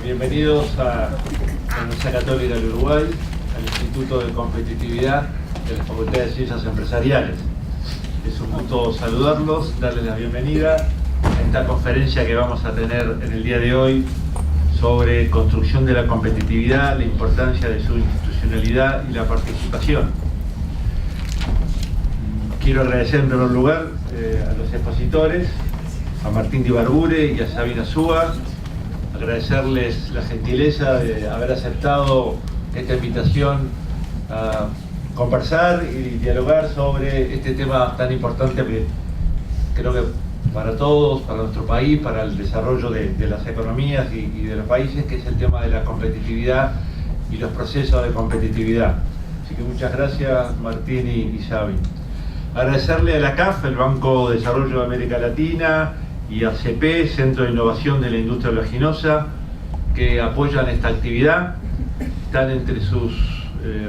Bienvenidos a la Universidad Católica del Uruguay, al Instituto de Competitividad de la Facultad de Ciencias Empresariales. Es un gusto saludarlos, darles la bienvenida a esta conferencia que vamos a tener en el día de hoy sobre construcción de la competitividad, la importancia de su institucionalidad y la participación. Quiero agradecer en primer lugar a los expositores, a Martín Di Barbure y a Sabina Súa, agradecerles la gentileza de haber aceptado esta invitación a conversar y dialogar sobre este tema tan importante que creo que para todos, para nuestro país, para el desarrollo de las economías y de los países, que es el tema de la competitividad y los procesos de competitividad. Así que muchas gracias Martín y Xavi. Agradecerle a la CAF, el Banco de Desarrollo de América Latina, y a CP, Centro de Innovación de la Industria Oleaginosa, que apoyan esta actividad. Están entre sus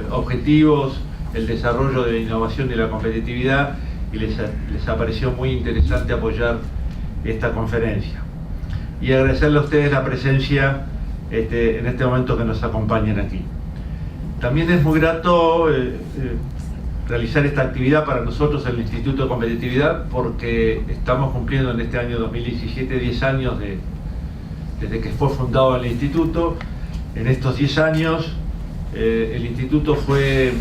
objetivos el desarrollo de la innovación y la competitividad, y les pareció muy interesante apoyar esta conferencia. Y agradecerle a ustedes la presencia en este momento que nos acompañan aquí. También es muy grato realizar esta actividad para nosotros en el Instituto de Competitividad, porque estamos cumpliendo en este año 2017 10 años desde que fue fundado el Instituto. En estos 10 años el Instituto fue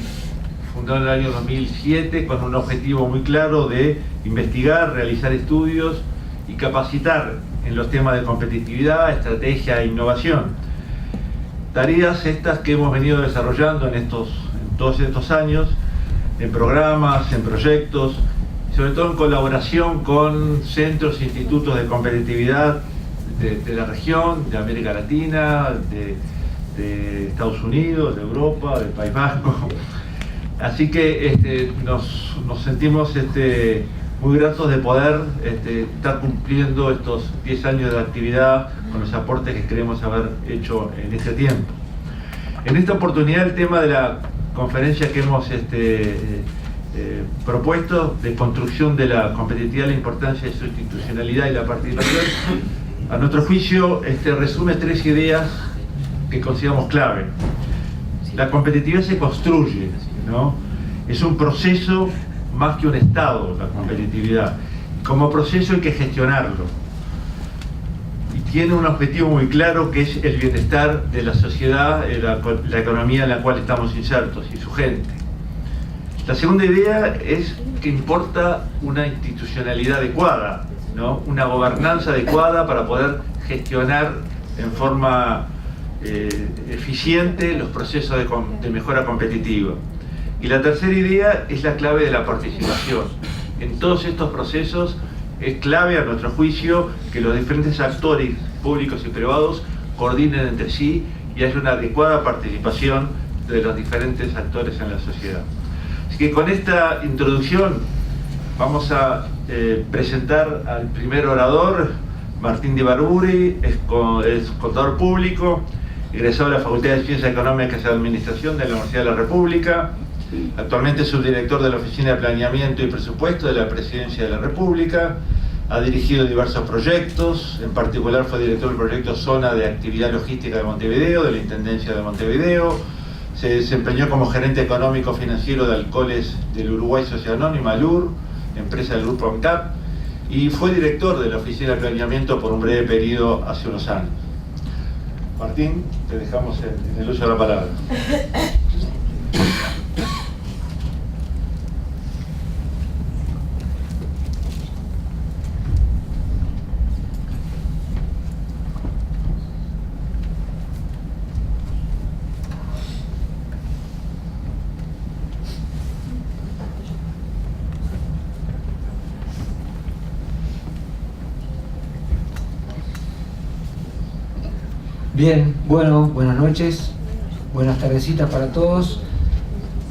fundado en el año 2007 con un objetivo muy claro de investigar, realizar estudios y capacitar en los temas de competitividad, estrategia e innovación. Tareas estas que hemos venido desarrollando en todos estos años, en programas, en proyectos, sobre todo en colaboración con centros e institutos de competitividad de la región, de América Latina, de Estados Unidos, de Europa, del País Vasco. Así que nos sentimos muy gratos de poder estar cumpliendo estos 10 años de actividad con los aportes que creemos haber hecho en este tiempo. En esta oportunidad el tema de la conferencia que hemos propuesto de construcción de la competitividad, la importancia de su institucionalidad y la participación, a nuestro juicio resume 3 ideas que consideramos clave. La competitividad se construye, ¿no? Es un proceso más que un estado, la competitividad. Como proceso hay que gestionarlo. Tiene un objetivo muy claro, que es el bienestar de la sociedad, la economía en la cual estamos insertos y su gente. La segunda idea es que importa una institucionalidad adecuada, ¿no? Una gobernanza adecuada para poder gestionar en forma eficiente los procesos de mejora competitiva. Y la tercera idea es la clave de la participación. En todos estos procesos es clave, a nuestro juicio, que los diferentes actores públicos y privados coordinen entre sí y haya una adecuada participación de los diferentes actores en la sociedad. Así que con esta introducción vamos a presentar al primer orador, Martín Di Barbure, es contador público, egresado de la Facultad de Ciencias Económicas y Administración de la Universidad de la República. Actualmente es subdirector de la Oficina de Planeamiento y Presupuesto de la Presidencia de la República. Ha dirigido diversos proyectos, en particular fue director del proyecto Zona de Actividad Logística de Montevideo, de la Intendencia de Montevideo. Se desempeñó como gerente económico financiero de Alcoholes del Uruguay Sociedad Anónima, ALUR, empresa del grupo ANCAP, y fue director de la Oficina de Planeamiento por un breve periodo hace unos años. Martín, te dejamos en el uso de la palabra. Bien, bueno, buenas noches, buenas tardecitas para todos.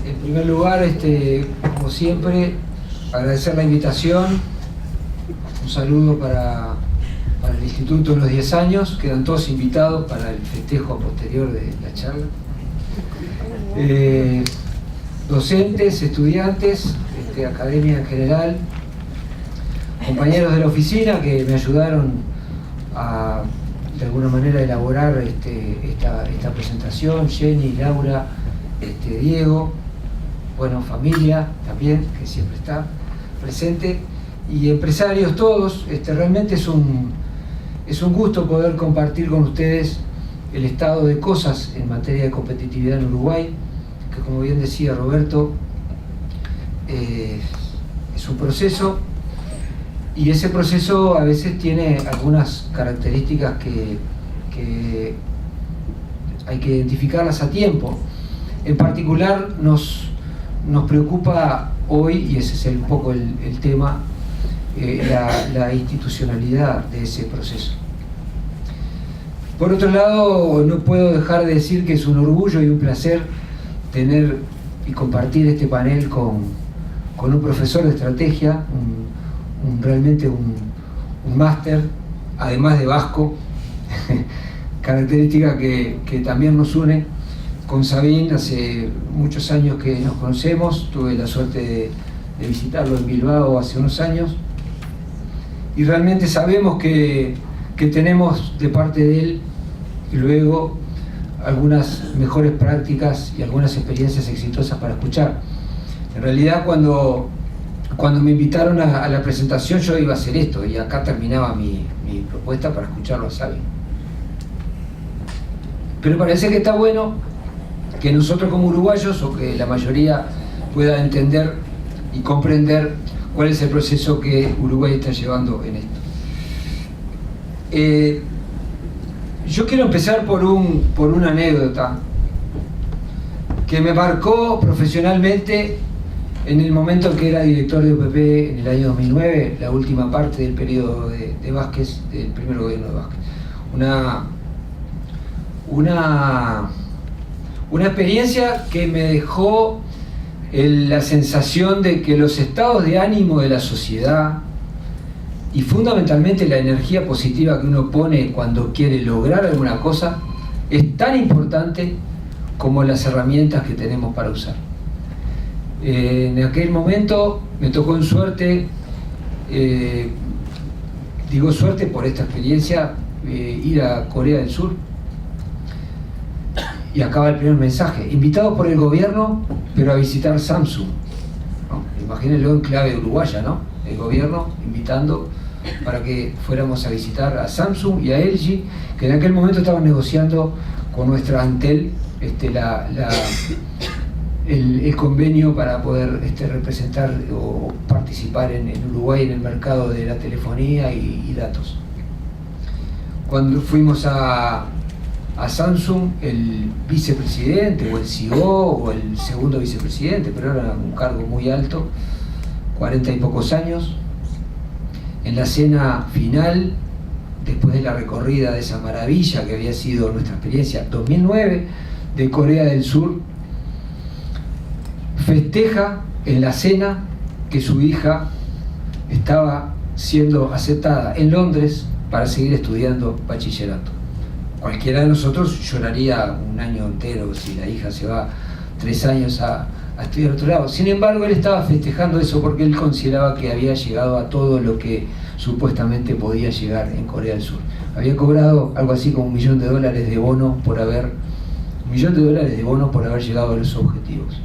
En primer lugar, como siempre, agradecer la invitación. Un saludo para el Instituto de los 10 años, quedan todos invitados para el festejo posterior de la charla. Docentes, estudiantes, academia en general, compañeros de la oficina que me ayudaron a, de alguna manera, elaborar esta presentación, Jenny, Laura, Diego, bueno, familia también, que siempre está presente, y empresarios todos. Realmente es un gusto poder compartir con ustedes el estado de cosas en materia de competitividad en Uruguay, que, como bien decía Roberto, es un proceso, y ese proceso a veces tiene algunas características que hay que identificarlas a tiempo. En particular nos preocupa hoy, y ese es un poco el tema, la institucionalidad de ese proceso. Por otro lado, no puedo dejar de decir que es un orgullo y un placer tener y compartir este panel con un profesor de estrategia, realmente un máster, además de vasco, característica que también nos une. Con Sabín hace muchos años que nos conocemos, tuve la suerte de visitarlo en Bilbao hace unos años, y realmente sabemos que tenemos de parte de él y luego algunas mejores prácticas y algunas experiencias exitosas para escuchar. En realidad, cuando me invitaron a la presentación, yo iba a hacer esto, y acá terminaba mi propuesta para escucharlo a Sabín. Pero parece que está bueno que nosotros como uruguayos, o que la mayoría pueda entender y comprender cuál es el proceso que Uruguay está llevando en esto. Yo quiero empezar por una anécdota que me marcó profesionalmente en el momento que era director de UPP en el año 2009, la última parte del periodo de Vázquez, del primer gobierno de Vázquez. Una experiencia que me dejó la sensación de que los estados de ánimo de la sociedad, y fundamentalmente la energía positiva que uno pone cuando quiere lograr alguna cosa, es tan importante como las herramientas que tenemos para usar. En aquel momento me tocó en suerte, digo suerte por esta experiencia, ir a Corea del Sur. Y acaba el primer mensaje: invitados por el gobierno, pero a visitar Samsung, ¿no? Imagínenlo en clave uruguaya, ¿no? El gobierno invitando para que fuéramos a visitar a Samsung y a LG, que en aquel momento estaban negociando con nuestra Antel el convenio para poder representar o participar en Uruguay en el mercado de la telefonía y datos. Cuando fuimos a Samsung, el vicepresidente o el CEO o el segundo vicepresidente, pero era un cargo muy alto, 40 y pocos años, en la cena final, después de la recorrida de esa maravilla que había sido nuestra experiencia 2009 de Corea del Sur, festeja en la cena que su hija estaba siendo aceptada en Londres para seguir estudiando bachillerato. Cualquiera de nosotros lloraría un año entero si la hija se va 3 años a estudiar a otro lado. Sin embargo, él estaba festejando eso porque él consideraba que había llegado a todo lo que supuestamente podía llegar en Corea del Sur. Había cobrado algo así como $1 millón de bono por haber llegado a los objetivos.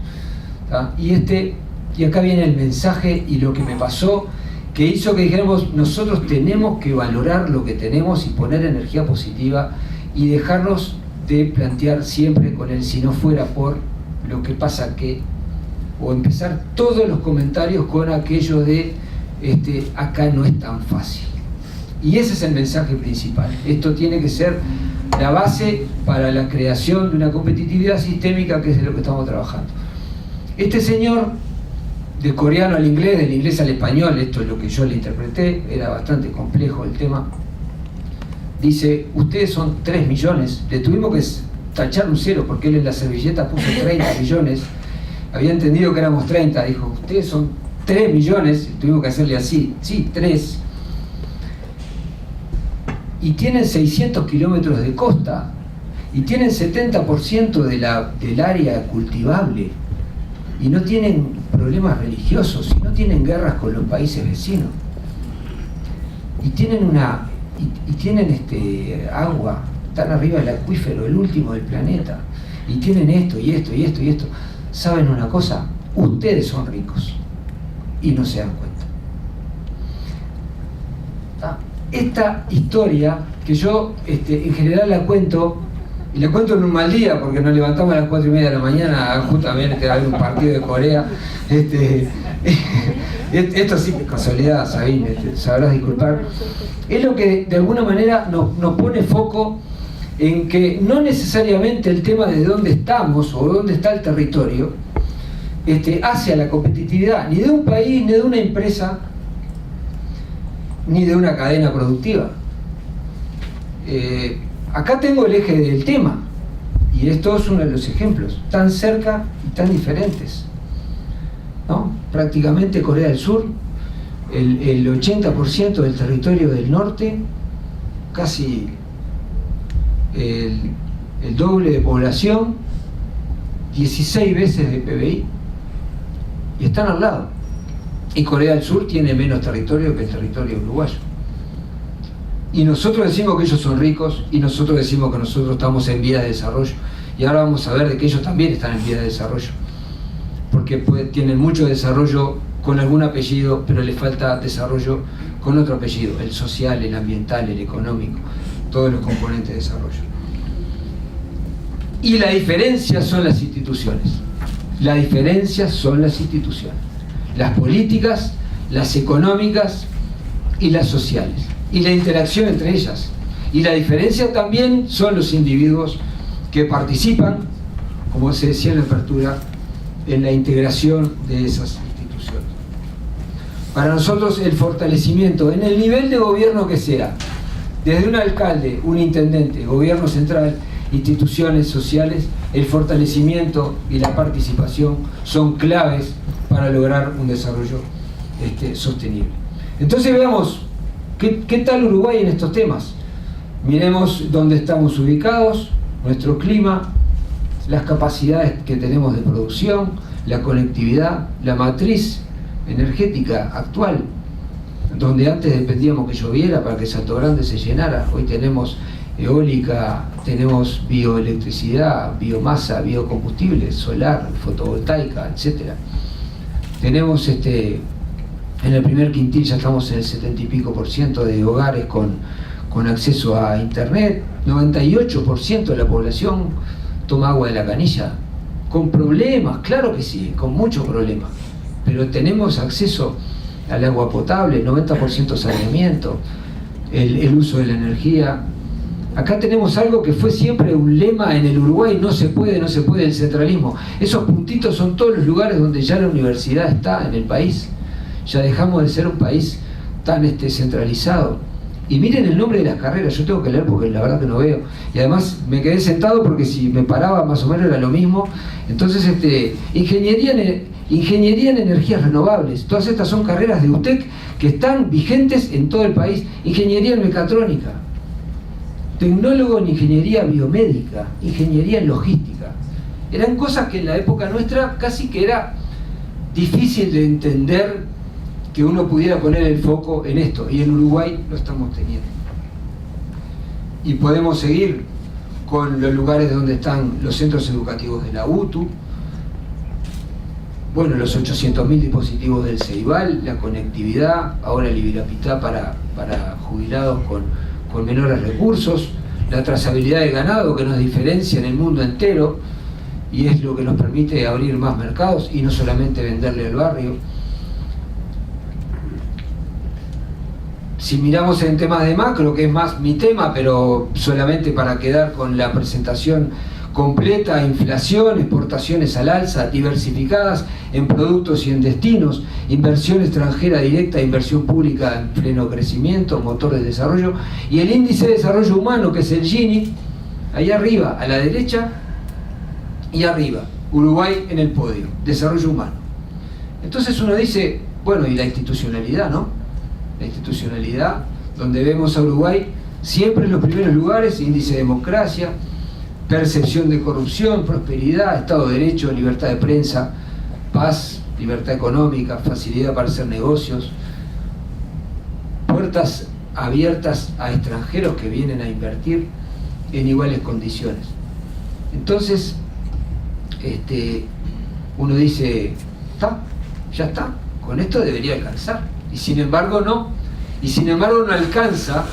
¿Tá? Y acá viene el mensaje y lo que me pasó, que hizo que dijéramos: nosotros tenemos que valorar lo que tenemos y poner energía positiva y dejarnos de plantear siempre con el si no fuera por lo que pasa que, o empezar todos los comentarios con aquello de acá no es tan fácil. Y ese es el mensaje principal. Esto tiene que ser la base para la creación de una competitividad sistémica, que es de lo que estamos trabajando. Este señor, de coreano al inglés, del inglés al español, esto es lo que yo le interpreté, era bastante complejo el tema, dice, ustedes son 3 millones, le tuvimos que tachar un 0 porque él en la servilleta puso 30 millones, había entendido que éramos 30, dijo, ustedes son 3 millones, tuvimos que hacerle así, sí, 3, y tienen 600 kilómetros de costa, y tienen 70% del área cultivable, y no tienen problemas religiosos, y no tienen guerras con los países vecinos, y tienen agua, están arriba del acuífero, el último del planeta, y tienen esto, y esto, y esto, y esto. ¿Saben una cosa? Ustedes son ricos, y no se dan cuenta. Esta historia, que yo en general la cuento, y la cuento en un mal día, porque nos levantamos a las 4:30 de la mañana, justamente a ver un partido de Corea. Esto sí que es casualidad, Sabine, sabrás disculpar. Es lo que de alguna manera nos pone foco en que no necesariamente el tema de dónde estamos o dónde está el territorio hace a la competitividad ni de un país, ni de una empresa, ni de una cadena productiva. Acá tengo el eje del tema, y esto es uno de los ejemplos, tan cerca y tan diferentes, ¿no? Prácticamente Corea del Sur, el 80% del territorio del norte, casi el doble de población, 16 veces de PBI, y están al lado. Y Corea del Sur tiene menos territorio que el territorio uruguayo. Y nosotros decimos que ellos son ricos, y nosotros decimos que nosotros estamos en vía de desarrollo. Y ahora vamos a ver de que ellos también están en vía de desarrollo. Porque tienen mucho desarrollo con algún apellido, pero les falta desarrollo con otro apellido, el social, el ambiental, el económico, todos los componentes de desarrollo. Y la diferencia son las instituciones. La diferencia son las instituciones. Las políticas, las económicas y las sociales. Y la interacción entre ellas. Y la diferencia también son los individuos que participan, como se decía en la apertura, en la integración de esas instituciones. Para nosotros el fortalecimiento, en el nivel de gobierno que sea, desde un alcalde, un intendente, gobierno central, instituciones sociales, el fortalecimiento y la participación son claves para lograr un desarrollo sostenible. Entonces veamos ¿qué tal Uruguay en estos temas? Miremos dónde estamos ubicados, nuestro clima, las capacidades que tenemos de producción, la conectividad, la matriz energética actual, donde antes dependíamos que lloviera para que Salto Grande se llenara. Hoy tenemos eólica, tenemos bioelectricidad, biomasa, biocombustible, solar, fotovoltaica, etc. Tenemos en el primer quintil ya estamos en el 70 y pico % de hogares con acceso a internet. 98% de la población toma agua de la canilla, con problemas, claro que sí, con muchos problemas, pero tenemos acceso al agua potable, 90% saneamiento, el uso de la energía. Acá tenemos algo que fue siempre un lema en el Uruguay: no se puede el centralismo. Esos puntitos son todos los lugares donde ya la universidad está en el país. Ya dejamos de ser un país tan centralizado. Y miren el nombre de las carreras, yo tengo que leer porque la verdad que no veo. Y además me quedé sentado porque si me paraba más o menos era lo mismo. Entonces, ingeniería en energías renovables. Todas estas son carreras de UTEC que están vigentes en todo el país. Ingeniería en mecatrónica. Tecnólogo en ingeniería biomédica. Ingeniería en logística. Eran cosas que en la época nuestra casi que era difícil de entender que uno pudiera poner el foco en esto, y en Uruguay lo estamos teniendo. Y podemos seguir con los lugares donde están los centros educativos de la UTU, bueno, los 800.000 dispositivos del Ceibal, la conectividad, ahora el Ibirapitá para jubilados con menores recursos, la trazabilidad de ganado que nos diferencia en el mundo entero y es lo que nos permite abrir más mercados y no solamente venderle al barrio. Si miramos en temas de macro, que es más mi tema, pero solamente para quedar con la presentación completa inflación, exportaciones al alza, diversificadas en productos y en destinos, inversión extranjera directa, inversión pública en pleno crecimiento, motor de desarrollo, y el índice de desarrollo humano, que es el Gini, ahí arriba, a la derecha, y arriba, Uruguay en el podio, desarrollo humano. Entonces uno dice, bueno, y la institucionalidad, ¿no? La institucionalidad, donde vemos a Uruguay siempre en los primeros lugares, índice de democracia, percepción de corrupción, prosperidad, Estado de Derecho, libertad de prensa, paz, libertad económica, facilidad para hacer negocios, puertas abiertas a extranjeros que vienen a invertir en iguales condiciones. Entonces, uno dice, ¿está? Ya está, con esto debería alcanzar. Y sin embargo no. Y sin embargo no alcanza,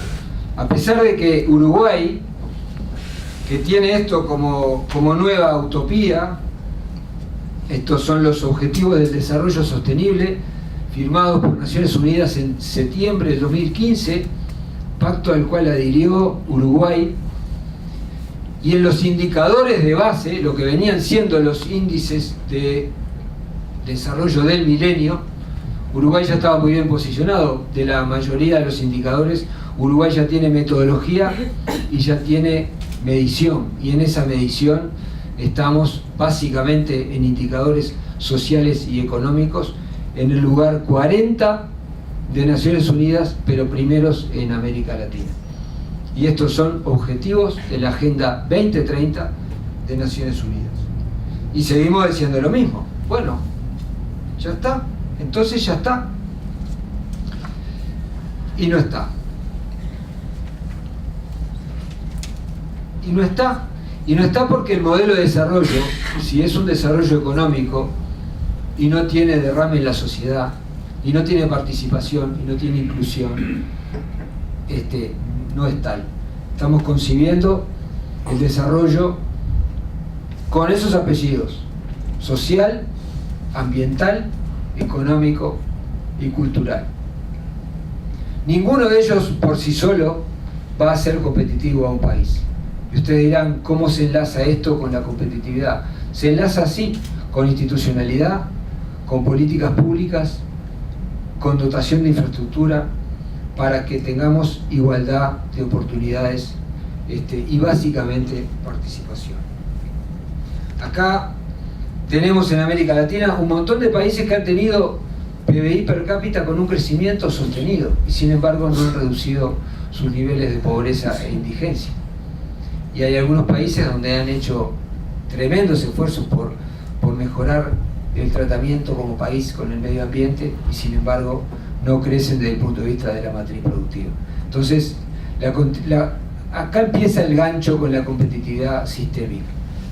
a pesar de que Uruguay, que tiene esto como nueva utopía, estos son los Objetivos del Desarrollo Sostenible, firmados por Naciones Unidas en septiembre del 2015, pacto al cual adhirió Uruguay, y en los indicadores de base, lo que venían siendo los índices de desarrollo del milenio, Uruguay ya estaba muy bien posicionado. De la mayoría de los indicadores, Uruguay ya tiene metodología y ya tiene medición, y en esa medición estamos básicamente en indicadores sociales y económicos en el lugar 40 de Naciones Unidas, pero primeros en América Latina. Y estos son objetivos de la Agenda 2030 de Naciones Unidas. Y seguimos diciendo lo mismo. Bueno, ya está, entonces ya está. Y no está. Y no está. Y no está porque el modelo de desarrollo, si es un desarrollo económico y no tiene derrame en la sociedad, y no tiene participación, y no tiene inclusión, no es tal. Estamos concibiendo el desarrollo con esos apellidos: social, ambiental, económico y cultural. Ninguno de ellos por sí solo va a ser competitivo a un país. Y ustedes dirán, ¿cómo se enlaza esto con la competitividad? Se enlaza así, con institucionalidad, con políticas públicas, con dotación de infraestructura, para que tengamos igualdad de oportunidades y básicamente participación. Acá tenemos en América Latina un montón de países que han tenido PBI per cápita con un crecimiento sostenido y sin embargo no han reducido sus niveles de pobreza e indigencia. Y hay algunos países donde han hecho tremendos esfuerzos por mejorar el tratamiento como país con el medio ambiente y sin embargo no crecen desde el punto de vista de la matriz productiva. Entonces, acá empieza el gancho con la competitividad sistémica.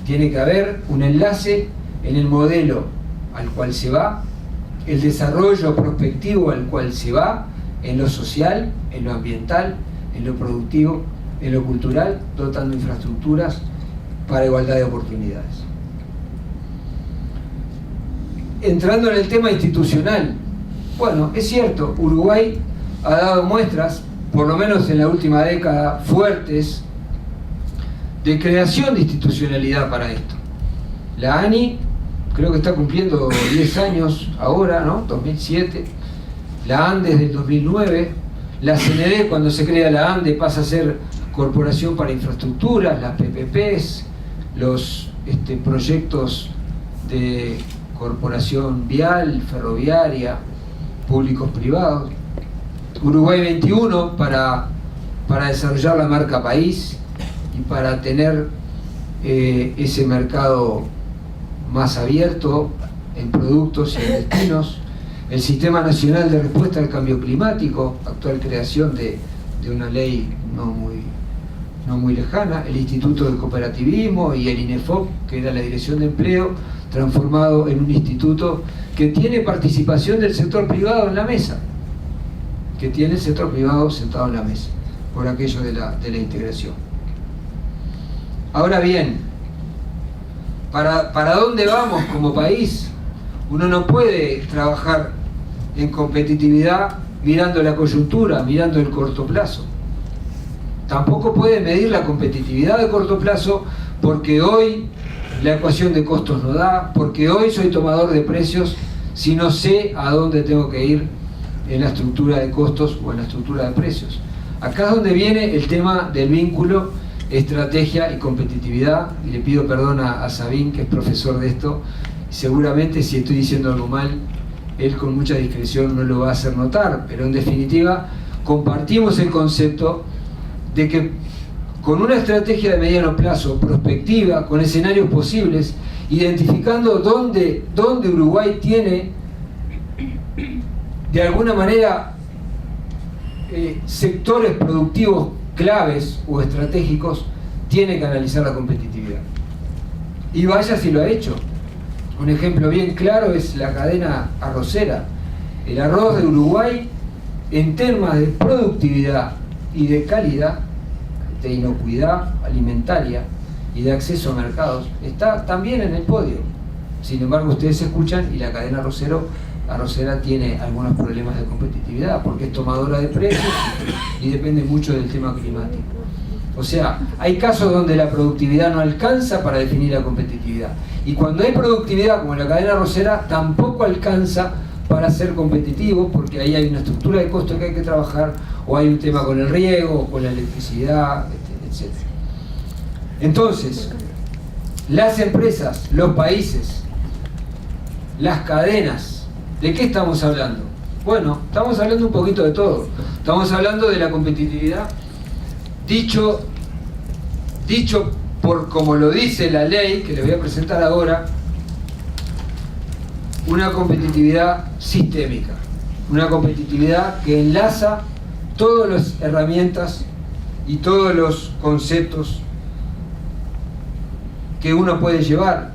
Tiene que haber un enlace en el modelo al cual se va, el desarrollo prospectivo al cual se va, en lo social, en lo ambiental, en lo productivo, en lo cultural, dotando infraestructuras para igualdad de oportunidades. Entrando en el tema institucional, bueno, es cierto, Uruguay ha dado muestras, por lo menos en la última década, fuertes de creación de institucionalidad para esto. La ANI creo que está cumpliendo 10 años ahora, ¿no? 2007. La ANDE desde el 2009. La CND, cuando se crea la ANDE, pasa a ser Corporación para Infraestructuras, las PPPs, los proyectos de corporación vial, ferroviaria, públicos privados. Uruguay 21 para desarrollar la marca país y para tener ese mercado más abierto en productos y en destinos. El Sistema Nacional de Respuesta al Cambio Climático, actual creación de una ley no muy lejana. El Instituto del Cooperativismo y el INEFOP, que era la Dirección de Empleo, transformado en un instituto que tiene participación del sector privado en la mesa, que tiene el sector privado sentado en la mesa, por aquello de la integración. Ahora bien, ¿para dónde vamos como país? Uno no puede trabajar en competitividad mirando la coyuntura, mirando el corto plazo. Tampoco puede medir la competitividad de corto plazo porque hoy la ecuación de costos no da, porque hoy soy tomador de precios si no sé a dónde tengo que ir en la estructura de costos o en la estructura de precios. Acá es donde viene el tema del vínculo estrategia y competitividad, y le pido perdón a Sabín, que es profesor de esto, y seguramente si estoy diciendo algo mal, él con mucha discreción no lo va a hacer notar, pero en definitiva compartimos el concepto de que con una estrategia de mediano plazo, prospectiva, con escenarios posibles, identificando dónde Uruguay tiene de alguna manera sectores productivos claves o estratégicos, tiene que analizar la competitividad. Y vaya si lo ha hecho. Un ejemplo bien claro es la cadena arrocera. El arroz de Uruguay, en temas de productividad y de calidad, de inocuidad alimentaria y de acceso a mercados, está también en el podio. Sin embargo, ustedes escuchan y la cadena arrocera tiene algunos problemas de competitividad porque es tomadora de precios y depende mucho del tema climático. O sea, hay casos donde la productividad no alcanza para definir la competitividad, y cuando hay productividad como la cadena arrocera tampoco alcanza para ser competitivo, porque ahí hay una estructura de costo que hay que trabajar, o hay un tema con el riego, o con la electricidad, etc. Entonces, las empresas, los países, las cadenas, ¿de qué estamos hablando? Bueno, estamos hablando un poquito de todo. Estamos hablando de la competitividad, dicho por como lo dice la ley, que les voy a presentar ahora, una competitividad sistémica, una competitividad que enlaza todas las herramientas y todos los conceptos que uno puede llevar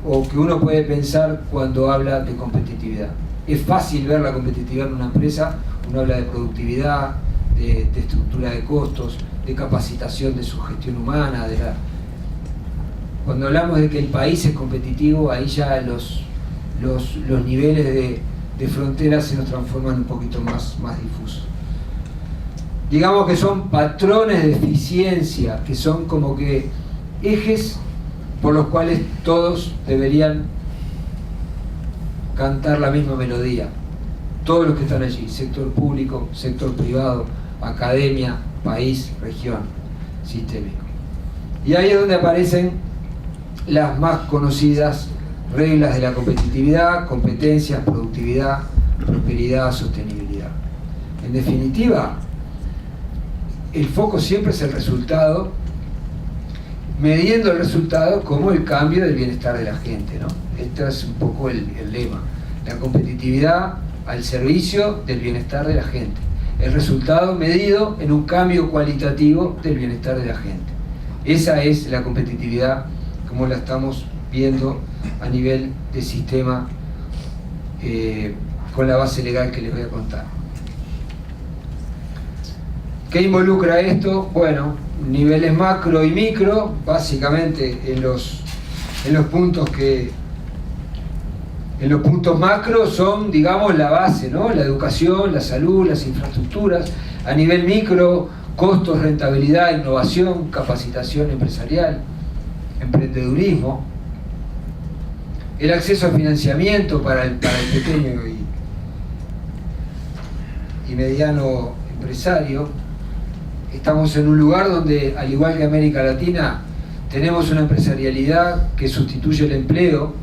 o que uno puede pensar cuando habla de competitividad. Es fácil ver la competitividad en una empresa, uno habla de productividad, de estructura de costos, de capacitación de su gestión humana, cuando hablamos de que el país es competitivo, ahí ya los niveles de fronteras se nos transforman un poquito más difusos. Digamos que son patrones de eficiencia, que son como que ejes por los cuales todos deberían cantar la misma melodía. Todos los que están allí, sector público, sector privado, academia, país, región, sistémico. Y ahí es donde aparecen las más conocidas reglas de la competitividad: competencias, productividad, prosperidad, sostenibilidad. En definitiva, el foco siempre es el resultado, midiendo el resultado como el cambio del bienestar de la gente, ¿no? Este es un poco el lema. La competitividad al servicio del bienestar de la gente. El resultado medido en un cambio cualitativo del bienestar de la gente. Esa es la competitividad como la estamos viendo a nivel de sistema, con la base legal que les voy a contar. ¿Qué involucra esto? Bueno, niveles macro y micro, básicamente en los puntos macro son, digamos, la base, ¿no? La educación, la salud, las infraestructuras. A nivel micro, costos, rentabilidad, innovación, capacitación empresarial, emprendedurismo, el acceso a financiamiento para el pequeño y mediano empresario. Estamos en un lugar donde, al igual que América Latina, tenemos una empresarialidad que sustituye el empleo.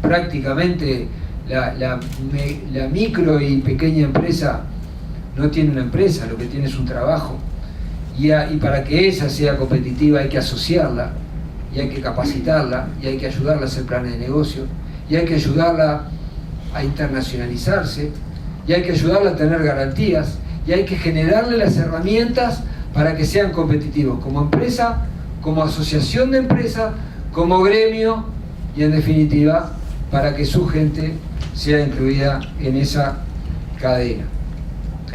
Prácticamente la micro y pequeña empresa no tiene una empresa, lo que tiene es un trabajo. Y para que esa sea competitiva hay que asociarla, y hay que capacitarla, y hay que ayudarla a hacer planes de negocio, y hay que ayudarla a internacionalizarse, y hay que ayudarla a tener garantías, y hay que generarle las herramientas para que sean competitivos como empresa, como asociación de empresas, como gremio, y en definitiva para que su gente sea incluida en esa cadena.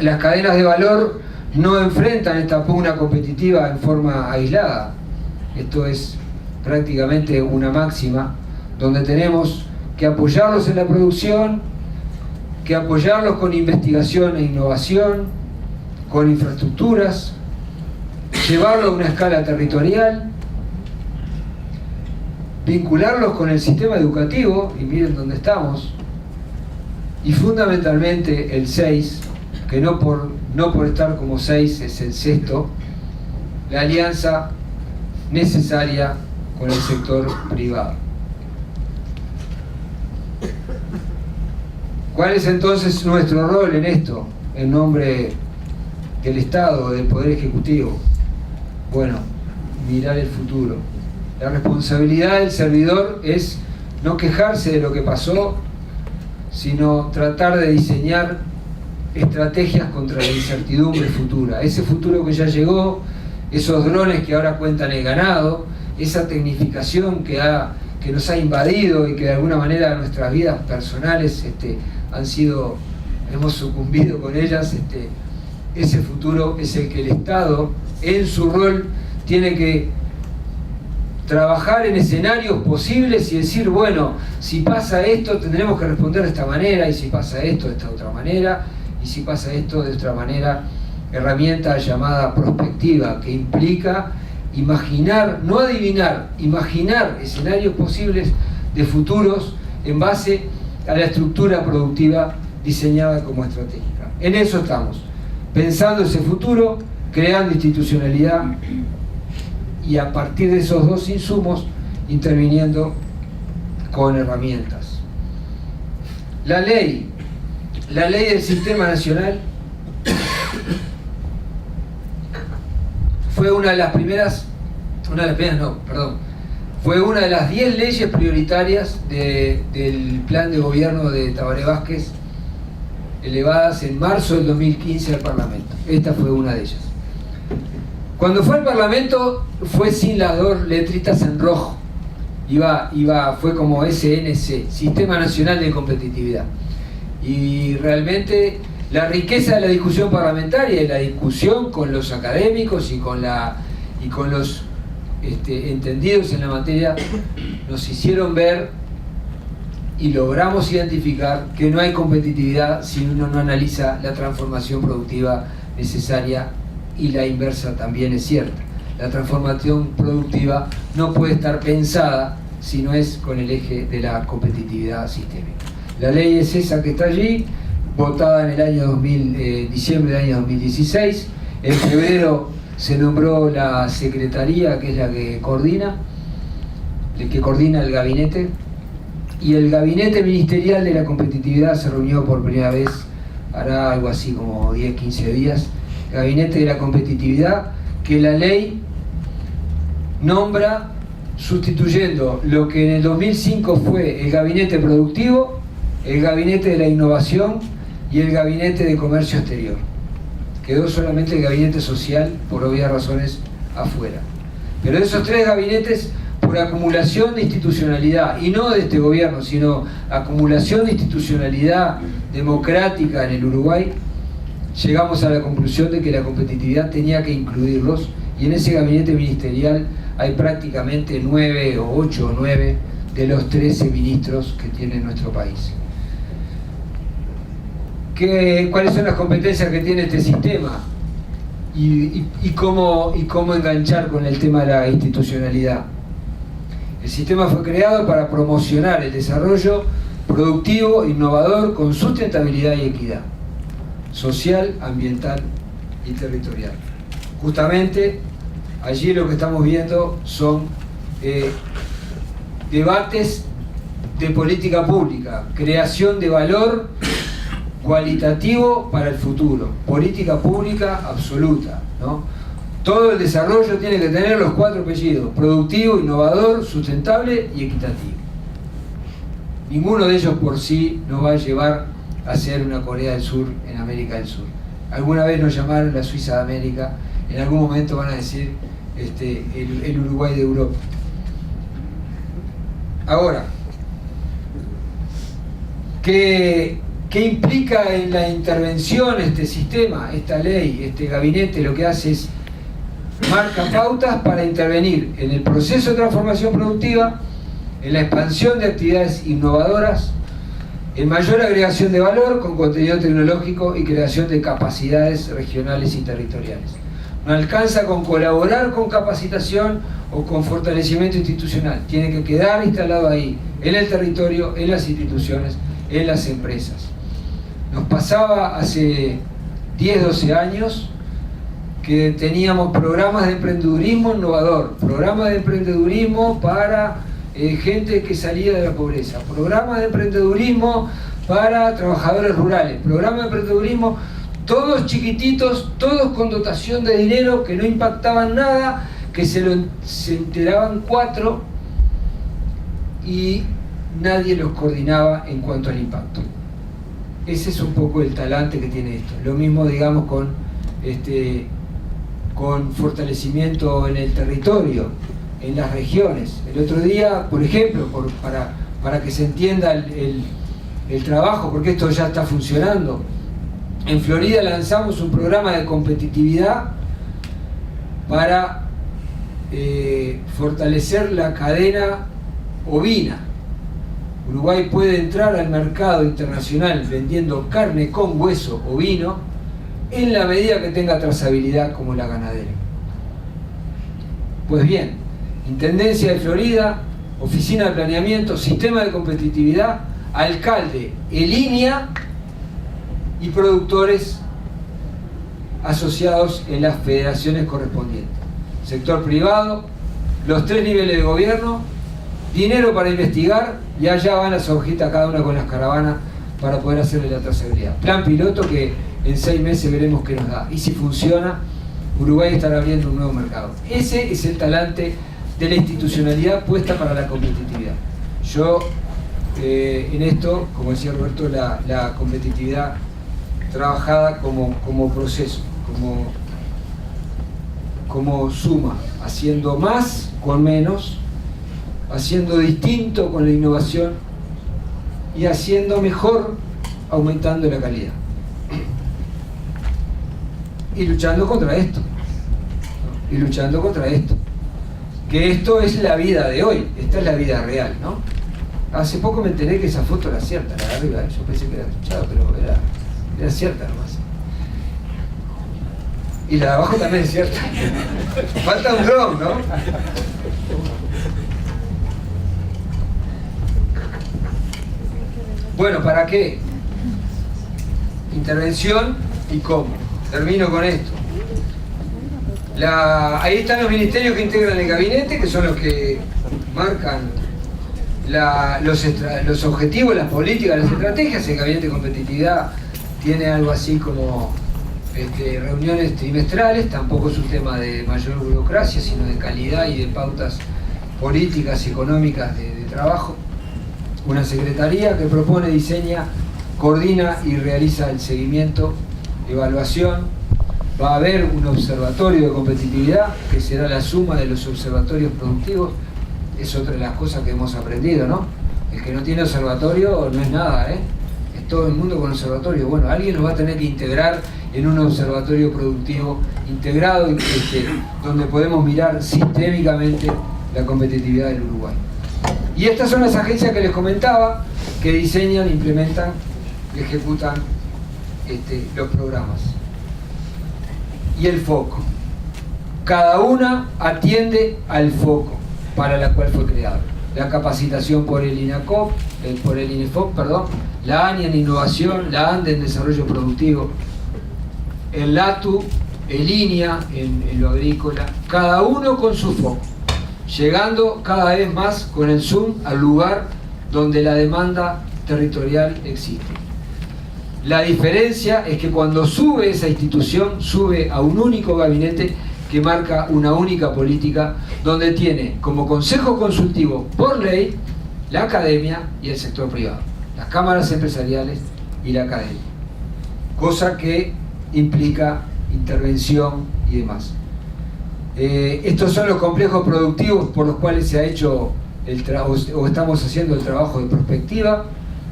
Las cadenas de valor no enfrentan esta pugna competitiva en forma aislada. Esto es prácticamente una máxima, donde tenemos que apoyarlos en la producción, que apoyarlos con investigación e innovación, con infraestructuras, llevarlo a una escala territorial vincularlos con el sistema educativo, y miren dónde estamos, y fundamentalmente el 6, que no por estar como 6 es el sexto, la alianza necesaria con el sector privado. ¿Cuál es entonces nuestro rol en esto, en nombre del Estado, del Poder Ejecutivo? Bueno, mirar el futuro. La responsabilidad del servidor es no quejarse de lo que pasó, sino tratar de diseñar estrategias contra la incertidumbre futura. Ese futuro que ya llegó, esos drones que ahora cuentan el ganado, esa tecnificación que nos ha invadido y que de alguna manera nuestras vidas personales hemos sucumbido con ellas, ese futuro es el que el Estado, en su rol, tiene que trabajar en escenarios posibles y decir, bueno, si pasa esto tendremos que responder de esta manera, y si pasa esto de esta otra manera, y si pasa esto de otra manera. Herramienta llamada prospectiva, que implica imaginar, no adivinar, imaginar escenarios posibles de futuros en base a la estructura productiva diseñada como estratégica. En eso estamos, pensando ese futuro, creando institucionalidad y a partir de esos dos insumos interviniendo con herramientas. La ley del Sistema Nacional fue una de las 10 leyes prioritarias del plan de gobierno de Tabaré Vázquez, elevadas en marzo del 2015 al Parlamento. Esta fue una de ellas. Cuando fue al Parlamento fue sin las dos letritas en rojo, fue como SNC, Sistema Nacional de Competitividad. Y realmente la riqueza de la discusión parlamentaria y la discusión con los académicos y con los entendidos en la materia nos hicieron ver y logramos identificar que no hay competitividad si uno no analiza la transformación productiva necesaria, y la inversa también es cierta. La transformación productiva no puede estar pensada si no es con el eje de la competitividad sistémica. La ley es esa que está allí, votada en el año diciembre del año 2016. En febrero se nombró la secretaría, que es la que coordina el gabinete, y el gabinete ministerial de la competitividad se reunió por primera vez, hará algo así como 10-15 días, el gabinete de la competitividad, que la ley nombra sustituyendo lo que en el 2005 fue el gabinete productivo, el gabinete de la innovación y el gabinete de comercio exterior. Quedó solamente el gabinete social, por obvias razones, afuera. Pero de esos tres gabinetes, por acumulación de institucionalidad, y no de este gobierno, sino acumulación de institucionalidad democrática en el Uruguay, llegamos a la conclusión de que la competitividad tenía que incluirlos, y en ese gabinete ministerial hay prácticamente 9 o 8 o 9 de los 13 ministros que tiene nuestro país. ¿Cuáles son las competencias que tiene este sistema? Y cómo enganchar con el tema de la institucionalidad. El sistema fue creado para promocionar el desarrollo productivo, innovador, con sustentabilidad y equidad social, ambiental y territorial. Justamente allí lo que estamos viendo son debates de política pública, creación de valor cualitativo para el futuro, política pública absoluta, ¿no? Todo el desarrollo tiene que tener los 4 apellidos: productivo, innovador, sustentable y equitativo. Ninguno de ellos por sí nos va a llevar a ser una Corea del Sur en América del Sur. Alguna vez nos llamaron la Suiza de América, en algún momento van a decir el Uruguay de Europa. Ahora, ¿qué implica en la intervención este sistema, esta ley, este gabinete? Lo que hace es marca pautas para intervenir en el proceso de transformación productiva, en la expansión de actividades innovadoras, en mayor agregación de valor con contenido tecnológico y creación de capacidades regionales y territoriales. No alcanza con colaborar con capacitación o con fortalecimiento institucional. Tiene que quedar instalado ahí, en el territorio, en las instituciones, en las empresas. Nos pasaba hace 10, 12 años que teníamos programas de emprendedurismo innovador, programas de emprendedurismo para gente que salía de la pobreza, programas de emprendedurismo para trabajadores rurales, programas de emprendedurismo, todos chiquititos, todos con dotación de dinero que no impactaban nada, que se enteraban 4 y nadie los coordinaba en cuanto al impacto. Ese es un poco el talante que tiene esto. Lo mismo, digamos, con fortalecimiento en el territorio, en las regiones. El otro día, por ejemplo, para que se entienda el trabajo, porque esto ya está funcionando, en Florida lanzamos un programa de competitividad para fortalecer la cadena ovina. Uruguay puede entrar al mercado internacional vendiendo carne con hueso ovino en la medida que tenga trazabilidad como la ganadera. Pues bien, Intendencia de Florida, Oficina de Planeamiento, Sistema de Competitividad, alcalde, ELINEA y productores asociados en las federaciones correspondientes. Sector privado, los 3 niveles de gobierno, dinero para investigar, y allá van las hojitas cada una con las caravanas para poder hacerle la trazabilidad. Plan piloto que en 6 meses veremos qué nos da. Y si funciona, Uruguay estará abriendo un nuevo mercado. Ese es el talante de la institucionalidad puesta para la competitividad. Yo, en esto, como decía Roberto, la competitividad trabajada como proceso, como suma, haciendo más con menos, haciendo distinto con la innovación y haciendo mejor aumentando la calidad. Y luchando contra esto. Y luchando contra esto. Que esto es la vida de hoy, esta es la vida real, ¿no? Hace poco me enteré que esa foto era cierta, la de arriba, yo pensé que era truchada, pero era cierta nomás. Y la de abajo también es cierta. Falta un dron, ¿no? Bueno, ¿para qué? Intervención y cómo. Termino con esto. Ahí están los ministerios que integran el gabinete, que son los que marcan los objetivos, las políticas, las estrategias. El gabinete de competitividad tiene algo así como reuniones trimestrales, tampoco es un tema de mayor burocracia, sino de calidad y de pautas políticas y económicas de trabajo. Una secretaría que propone, diseña, coordina y realiza el seguimiento, evaluación. Va a haber un observatorio de competitividad que será la suma de los observatorios productivos. Es otra de las cosas que hemos aprendido, ¿no? El que no tiene observatorio no es nada, ¿eh? Es todo el mundo con observatorio. Bueno, alguien nos va a tener que integrar en un observatorio productivo integrado, donde podemos mirar sistémicamente la competitividad del Uruguay. Y estas son las agencias que les comentaba, que diseñan, implementan y ejecutan los programas. Y el foco. Cada una atiende al foco para la cual fue creado. La capacitación por el INACOP, por el INEFOP, perdón, la ANI en innovación, la ANDE en desarrollo productivo, el LATU, el INIA en lo agrícola, cada uno con su foco, llegando cada vez más con el zoom al lugar donde la demanda territorial existe. La diferencia es que cuando sube esa institución, sube a un único gabinete que marca una única política, donde tiene como consejo consultivo por ley la academia y el sector privado, las cámaras empresariales y la academia, cosa que implica intervención y demás. Estos son los complejos productivos por los cuales se ha hecho o estamos haciendo el trabajo de prospectiva,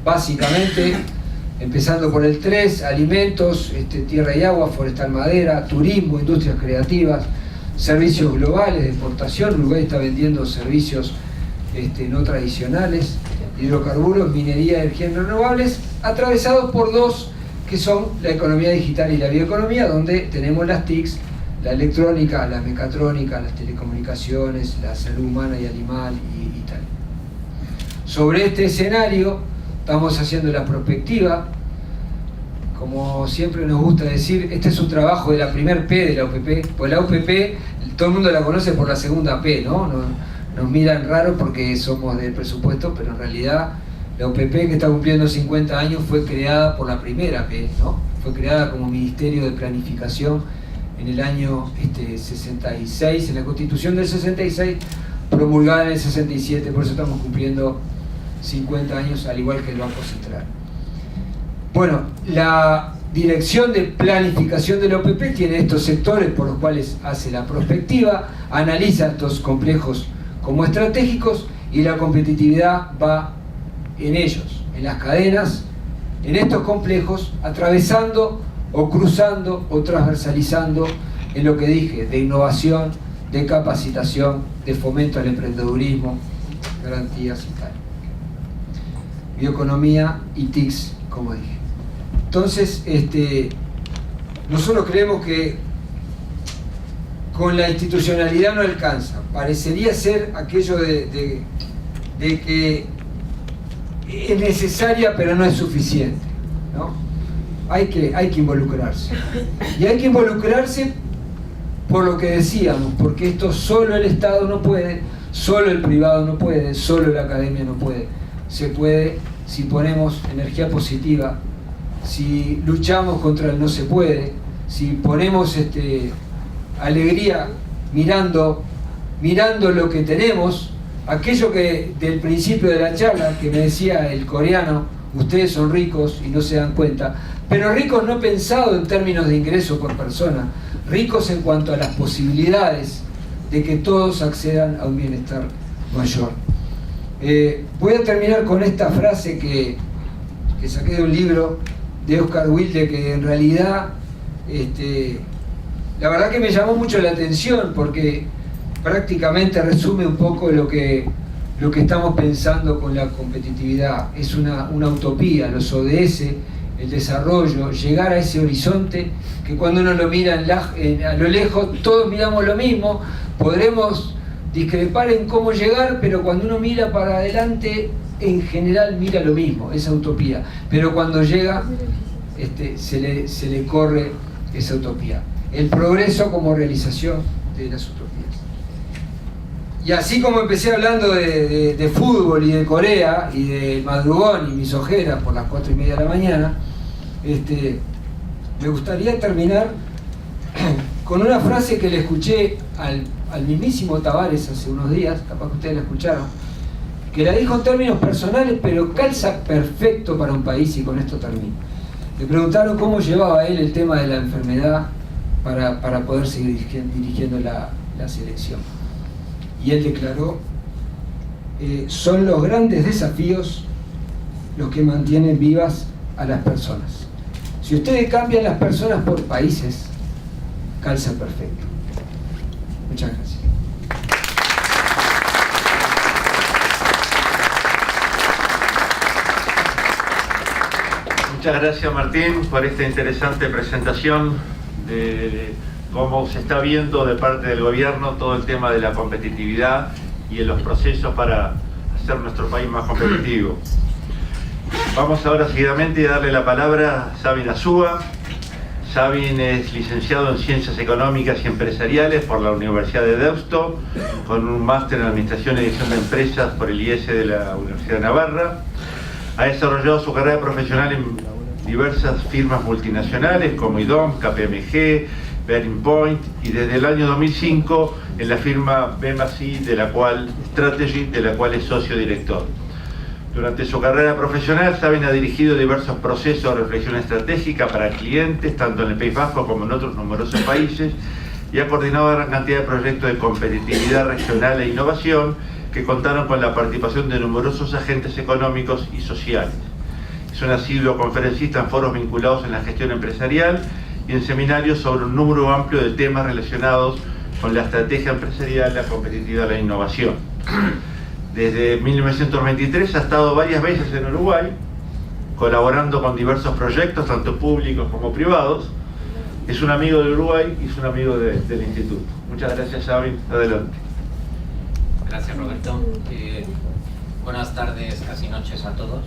básicamente empezando por el 3, alimentos, tierra y agua, forestal, madera, turismo, industrias creativas, servicios globales de exportación. Uruguay está vendiendo servicios no tradicionales, hidrocarburos, minería y energías renovables, atravesados por 2 que son la economía digital y la bioeconomía, donde tenemos las TICs, la electrónica, la mecatrónica, las telecomunicaciones, la salud humana y animal y tal. Sobre este escenario estamos haciendo la prospectiva. Como siempre nos gusta decir, este es un trabajo de la primer P de la OPP, pues la OPP todo el mundo la conoce por la segunda P, ¿no? Nos miran raro porque somos del presupuesto, pero en realidad la OPP, que está cumpliendo 50 años, fue creada por la primera P, ¿no? Fue creada como Ministerio de Planificación en el año 66, en la Constitución del 66, promulgada en el 67, por eso estamos cumpliendo 50 años, al igual que el Banco Central. Bueno, la Dirección de Planificación de la OPP tiene estos sectores por los cuales hace la prospectiva, analiza estos complejos como estratégicos y la competitividad va en ellos, en las cadenas, en estos complejos, atravesando o cruzando o transversalizando en lo que dije, de innovación, de capacitación, de fomento al emprendedurismo, garantías y tal. Bioeconomía y TICs, como dije. Entonces, nosotros creemos que con la institucionalidad no alcanza. Parecería ser aquello de que es necesaria pero no es suficiente, ¿no? Hay que involucrarse. Y hay que involucrarse por lo que decíamos, porque esto solo el Estado no puede, solo el privado no puede, solo la academia no puede. Se puede si ponemos energía positiva, si luchamos contra el no se puede, si ponemos alegría mirando lo que tenemos, aquello que del principio de la charla que me decía el coreano, ustedes son ricos y no se dan cuenta, pero ricos no pensado en términos de ingreso por persona, ricos en cuanto a las posibilidades de que todos accedan a un bienestar mayor. Voy a terminar con esta frase que saqué de un libro de Oscar Wilde, que en realidad la verdad que me llamó mucho la atención porque prácticamente resume un poco lo que estamos pensando con la competitividad. Es una utopía, los ODS, el desarrollo, llegar a ese horizonte que cuando uno lo mira a lo lejos todos miramos lo mismo, podremos discrepar en cómo llegar, pero cuando uno mira para adelante en general mira lo mismo, esa utopía, pero cuando llega se le corre esa utopía. El progreso como realización de las utopías. Y así como empecé hablando de fútbol y de Corea y de madrugón y mis ojeras por las 4:30 de la mañana, me gustaría terminar con una frase que le escuché al mismísimo Tavares hace unos días, capaz que ustedes la escucharon, que la dijo en términos personales, pero calza perfecto para un país, y con esto termino. Le preguntaron cómo llevaba él el tema de la enfermedad para poder seguir dirigiendo la selección. Y él declaró, son los grandes desafíos los que mantienen vivas a las personas. Si ustedes cambian las personas por países, calza perfecto. Muchas gracias. Muchas gracias, Martín, por esta interesante presentación de cómo se está viendo de parte del gobierno todo el tema de la competitividad y en los procesos para hacer nuestro país más competitivo. Vamos ahora seguidamente a darle la palabra a Sabin Azúa. Sabin es licenciado en Ciencias Económicas y Empresariales por la Universidad de Deusto, con un máster en Administración y Dirección de Empresas por el IES de la Universidad de Navarra. Ha desarrollado su carrera profesional en diversas firmas multinacionales como IDOM, KPMG, Bearing Point, y desde el año 2005 en la firma BMC Strategy, de la cual es socio director. Durante su carrera profesional, Sabin ha dirigido diversos procesos de reflexión estratégica para clientes, tanto en el País Vasco como en otros numerosos países, y ha coordinado gran cantidad de proyectos de competitividad regional e innovación que contaron con la participación de numerosos agentes económicos y sociales. Es un asiduo conferencista en foros vinculados en la gestión empresarial y en seminarios sobre un número amplio de temas relacionados con la estrategia empresarial, la competitividad y la innovación. Desde 1923 ha estado varias veces en Uruguay, colaborando con diversos proyectos, tanto públicos como privados, Es un amigo del Uruguay y es un amigo del Instituto. Muchas gracias, Xavi. Adelante. Gracias, Roberto. Buenas tardes, casi noches a todos.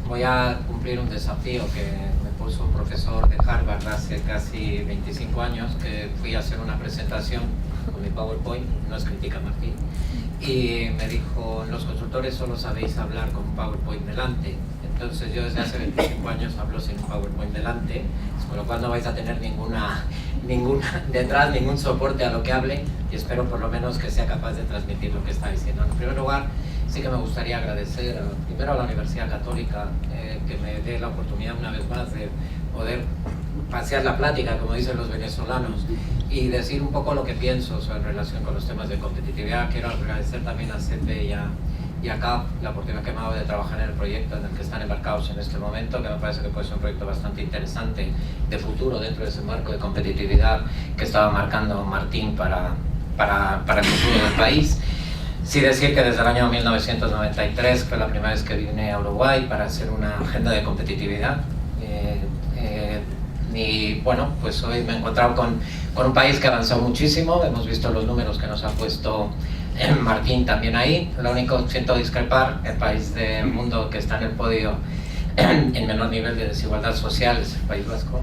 Voy a cumplir un desafío que me puso un profesor de Harvard hace casi 25 años, que fui a hacer una presentación con mi PowerPoint, no es crítica, Martín, y me dijo: los consultores solo sabéis hablar con un PowerPoint delante. Entonces yo desde hace 25 años hablo sin un PowerPoint delante, con lo cual no vais a tener detrás ningún soporte a lo que hable, y espero por lo menos que sea capaz de transmitir lo que está diciendo. En primer lugar, sí que me gustaría agradecer primero a la Universidad Católica que me dé la oportunidad una vez más de poder pasear la plática, como dicen los venezolanos, y decir un poco lo que pienso en relación con los temas de competitividad. Quiero agradecer también a CEPE y a CAF la oportunidad que me ha dado de trabajar en el proyecto en el que están embarcados en este momento, que me parece que puede ser un proyecto bastante interesante de futuro dentro de ese marco de competitividad que estaba marcando Martín para el futuro del país. Sí decir que desde el año 1993 fue la primera vez que vine a Uruguay para hacer una agenda de competitividad. Y bueno, pues hoy me he encontrado con un país que ha avanzado muchísimo. Hemos visto los números que nos ha puesto Martín también ahí. Lo único, siento discrepar, el país del mundo que está en el podio en menor nivel de desigualdad social es el País Vasco.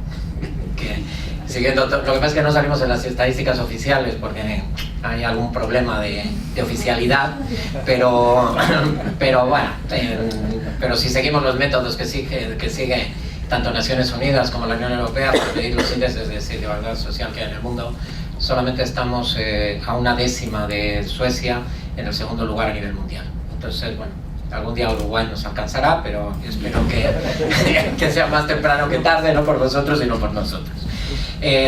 Lo que pasa es que no salimos en las estadísticas oficiales porque hay algún problema de oficialidad, pero bueno, pero si seguimos los métodos que sigue tanto Naciones Unidas como la Unión Europea para medir los índices de desigualdad social que hay en el mundo, solamente estamos a una décima de Suecia en el segundo lugar a nivel mundial. Entonces, bueno, algún día Uruguay nos alcanzará, pero espero que sea más temprano que tarde, no por vosotros, sino por nosotros.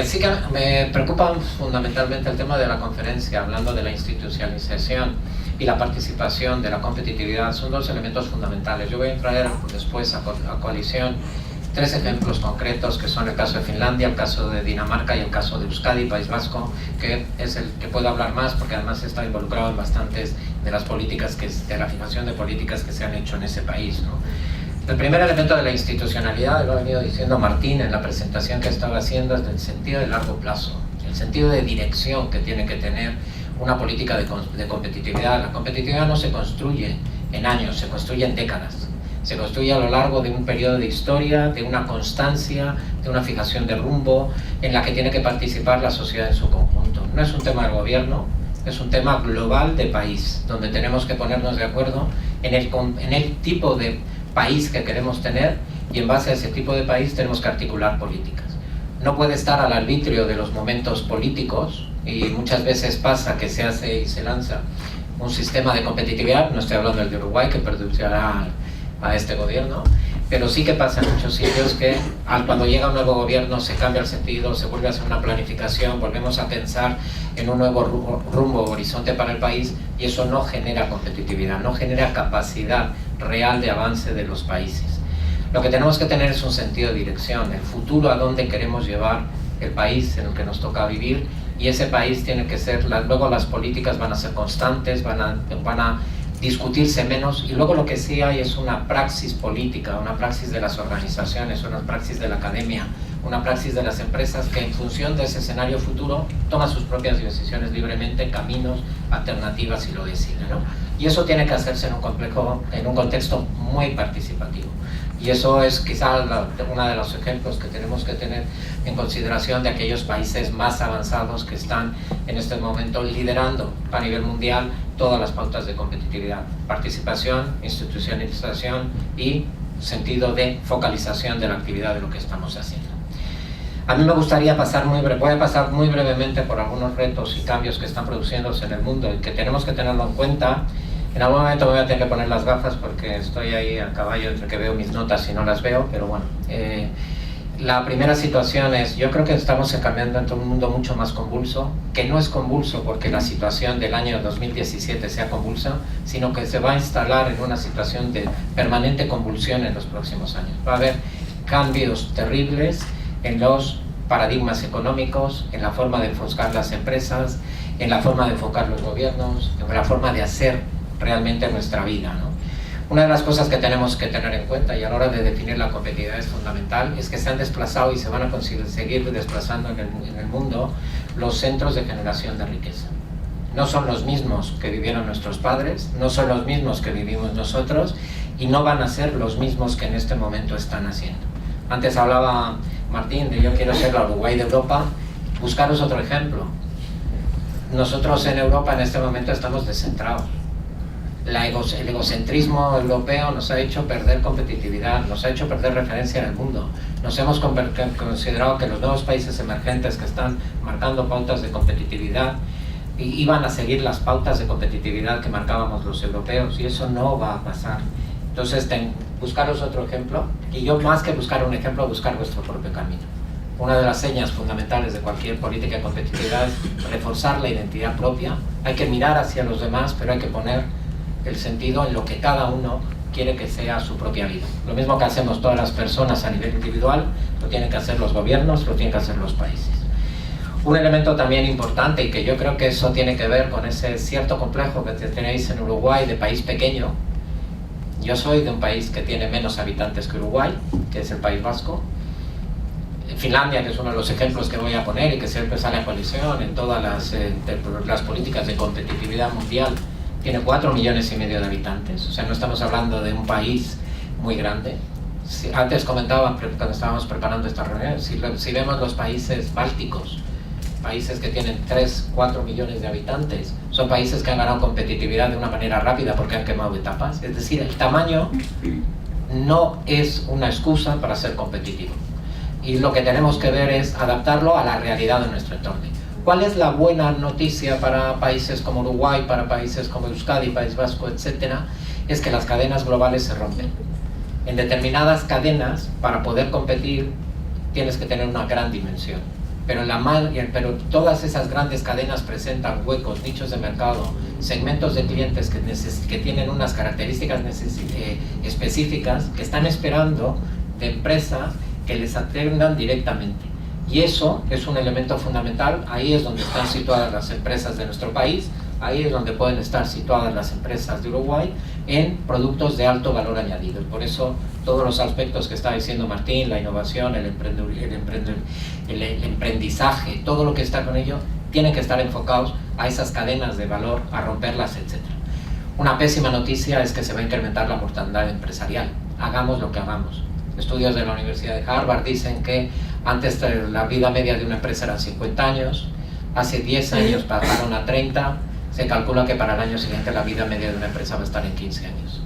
Sí que me preocupa fundamentalmente el tema de la conferencia, hablando de la institucionalización y la participación de la competitividad. Son dos elementos fundamentales. Yo voy a traer después a coalición 3 ejemplos concretos, que son el caso de Finlandia, el caso de Dinamarca y el caso de Euskadi, País Vasco, que es el que puedo hablar más porque además está involucrado en bastantes de las políticas, de la fijación de políticas que se han hecho en ese país, ¿no? El primer elemento de la institucionalidad, lo ha venido diciendo Martín en la presentación que estaba haciendo, es del sentido de largo plazo, el sentido de dirección que tiene que tener una política de competitividad. La competitividad no se construye en años, se construye en décadas. Se construye a lo largo de un periodo de historia, de una constancia, de una fijación de rumbo en la que tiene que participar la sociedad en su conjunto. No es un tema del gobierno, es un tema global de país, donde tenemos que ponernos de acuerdo en el tipo de país que queremos tener, y en base a ese tipo de país tenemos que articular políticas. No puede estar al arbitrio de los momentos políticos, y muchas veces pasa que se hace y se lanza un sistema de competitividad. No estoy hablando del de Uruguay, que perjudicará a este gobierno, pero sí que pasa en muchos sitios que cuando llega un nuevo gobierno se cambia el sentido, se vuelve a hacer una planificación, volvemos a pensar en un nuevo rumbo, horizonte para el país, y eso no genera competitividad, no genera capacidad real de avance de los países. Lo que tenemos que tener es un sentido de dirección, el futuro, a dónde queremos llevar el país en el que nos toca vivir, y ese país tiene que ser, luego las políticas van a ser constantes, van a discutirse menos, y luego lo que sí hay es una praxis política, una praxis de las organizaciones, una praxis de la academia, una praxis de las empresas, que en función de ese escenario futuro toma sus propias decisiones libremente, caminos, alternativas, y lo decide, ¿no? Y eso tiene que hacerse en un contexto muy participativo. Y eso es quizá uno de los ejemplos que tenemos que tener en consideración de aquellos países más avanzados que están en este momento liderando a nivel mundial todas las pautas de competitividad: participación, institucionalización y sentido de focalización de la actividad de lo que estamos haciendo. A mí me gustaría voy a pasar muy brevemente por algunos retos y cambios que están produciéndose en el mundo y que tenemos que tenerlo en cuenta. En algún momento me voy a tener que poner las gafas porque estoy ahí a caballo entre que veo mis notas y no las veo, pero bueno. La primera situación es, yo creo que estamos cambiando en un mundo mucho más convulso, que no es convulso porque la situación del año 2017 sea convulsa, sino que se va a instalar en una situación de permanente convulsión en los próximos años. Va a haber cambios terribles en los paradigmas económicos, en la forma de enfocar las empresas, en la forma de enfocar los gobiernos, en la forma de hacer realmente nuestra vida, ¿no? Una de las cosas que tenemos que tener en cuenta, y a la hora de definir la competitividad es fundamental, es que se han desplazado y se van a seguir desplazando en el mundo los centros de generación de riqueza. No son los mismos que vivieron nuestros padres, no son los mismos que vivimos nosotros, y no van a ser los mismos que en este momento están haciendo. Antes hablaba Martín de yo quiero ser la Uruguay de Europa. Buscaros otro ejemplo. Nosotros en Europa en este momento estamos descentrados. El egocentrismo europeo nos ha hecho perder competitividad, nos ha hecho perder referencia en el mundo. Nos hemos considerado que los nuevos países emergentes que están marcando pautas de competitividad iban a seguir las pautas de competitividad que marcábamos los europeos, y eso no va a pasar. Entonces, buscaros otro ejemplo, y yo más que buscar un ejemplo, buscar vuestro propio camino. Una de las señas fundamentales de cualquier política de competitividad es reforzar la identidad propia. Hay que mirar hacia los demás, pero hay que poner el sentido en lo que cada uno quiere que sea su propia vida. Lo mismo que hacemos todas las personas a nivel individual, lo tienen que hacer los gobiernos, lo tienen que hacer los países. Un elemento también importante, y que yo creo que eso tiene que ver con ese cierto complejo que tenéis en Uruguay de país pequeño. Yo soy de un país que tiene menos habitantes que Uruguay, que es el País Vasco. Finlandia, que es uno de los ejemplos que voy a poner y que siempre sale a colisión en todas las políticas de competitividad mundial, tiene 4,5 millones de habitantes. O sea, no estamos hablando de un país muy grande. Antes comentaban, cuando estábamos preparando esta reunión, si vemos los países bálticos, países que tienen 3-4 millones de habitantes, son países que han ganado competitividad de una manera rápida porque han quemado etapas. Es decir, el tamaño no es una excusa para ser competitivo. Y lo que tenemos que ver es adaptarlo a la realidad de nuestro entorno. ¿Cuál es la buena noticia para países como Uruguay, para países como Euskadi, País Vasco, etcétera? Es que las cadenas globales se rompen. En determinadas cadenas, para poder competir, tienes que tener una gran dimensión. Pero todas esas grandes cadenas presentan huecos, nichos de mercado, segmentos de clientes que tienen unas características específicas, que están esperando de empresas que les atiendan directamente. Y eso es un elemento fundamental. Ahí es donde están situadas las empresas de nuestro país, ahí es donde pueden estar situadas las empresas de Uruguay, en productos de alto valor añadido. Por eso todos los aspectos que está diciendo Martín, la innovación, el emprendizaje, todo lo que está con ello, tienen que estar enfocados a esas cadenas de valor, a romperlas, etc. Una pésima noticia es que se va a incrementar la mortandad empresarial, hagamos lo que hagamos. Estudios de la Universidad de Harvard dicen que antes la vida media de una empresa era 50 años, hace 10 años pasaron a 30, se calcula que para el año siguiente la vida media de una empresa va a estar en 15 años.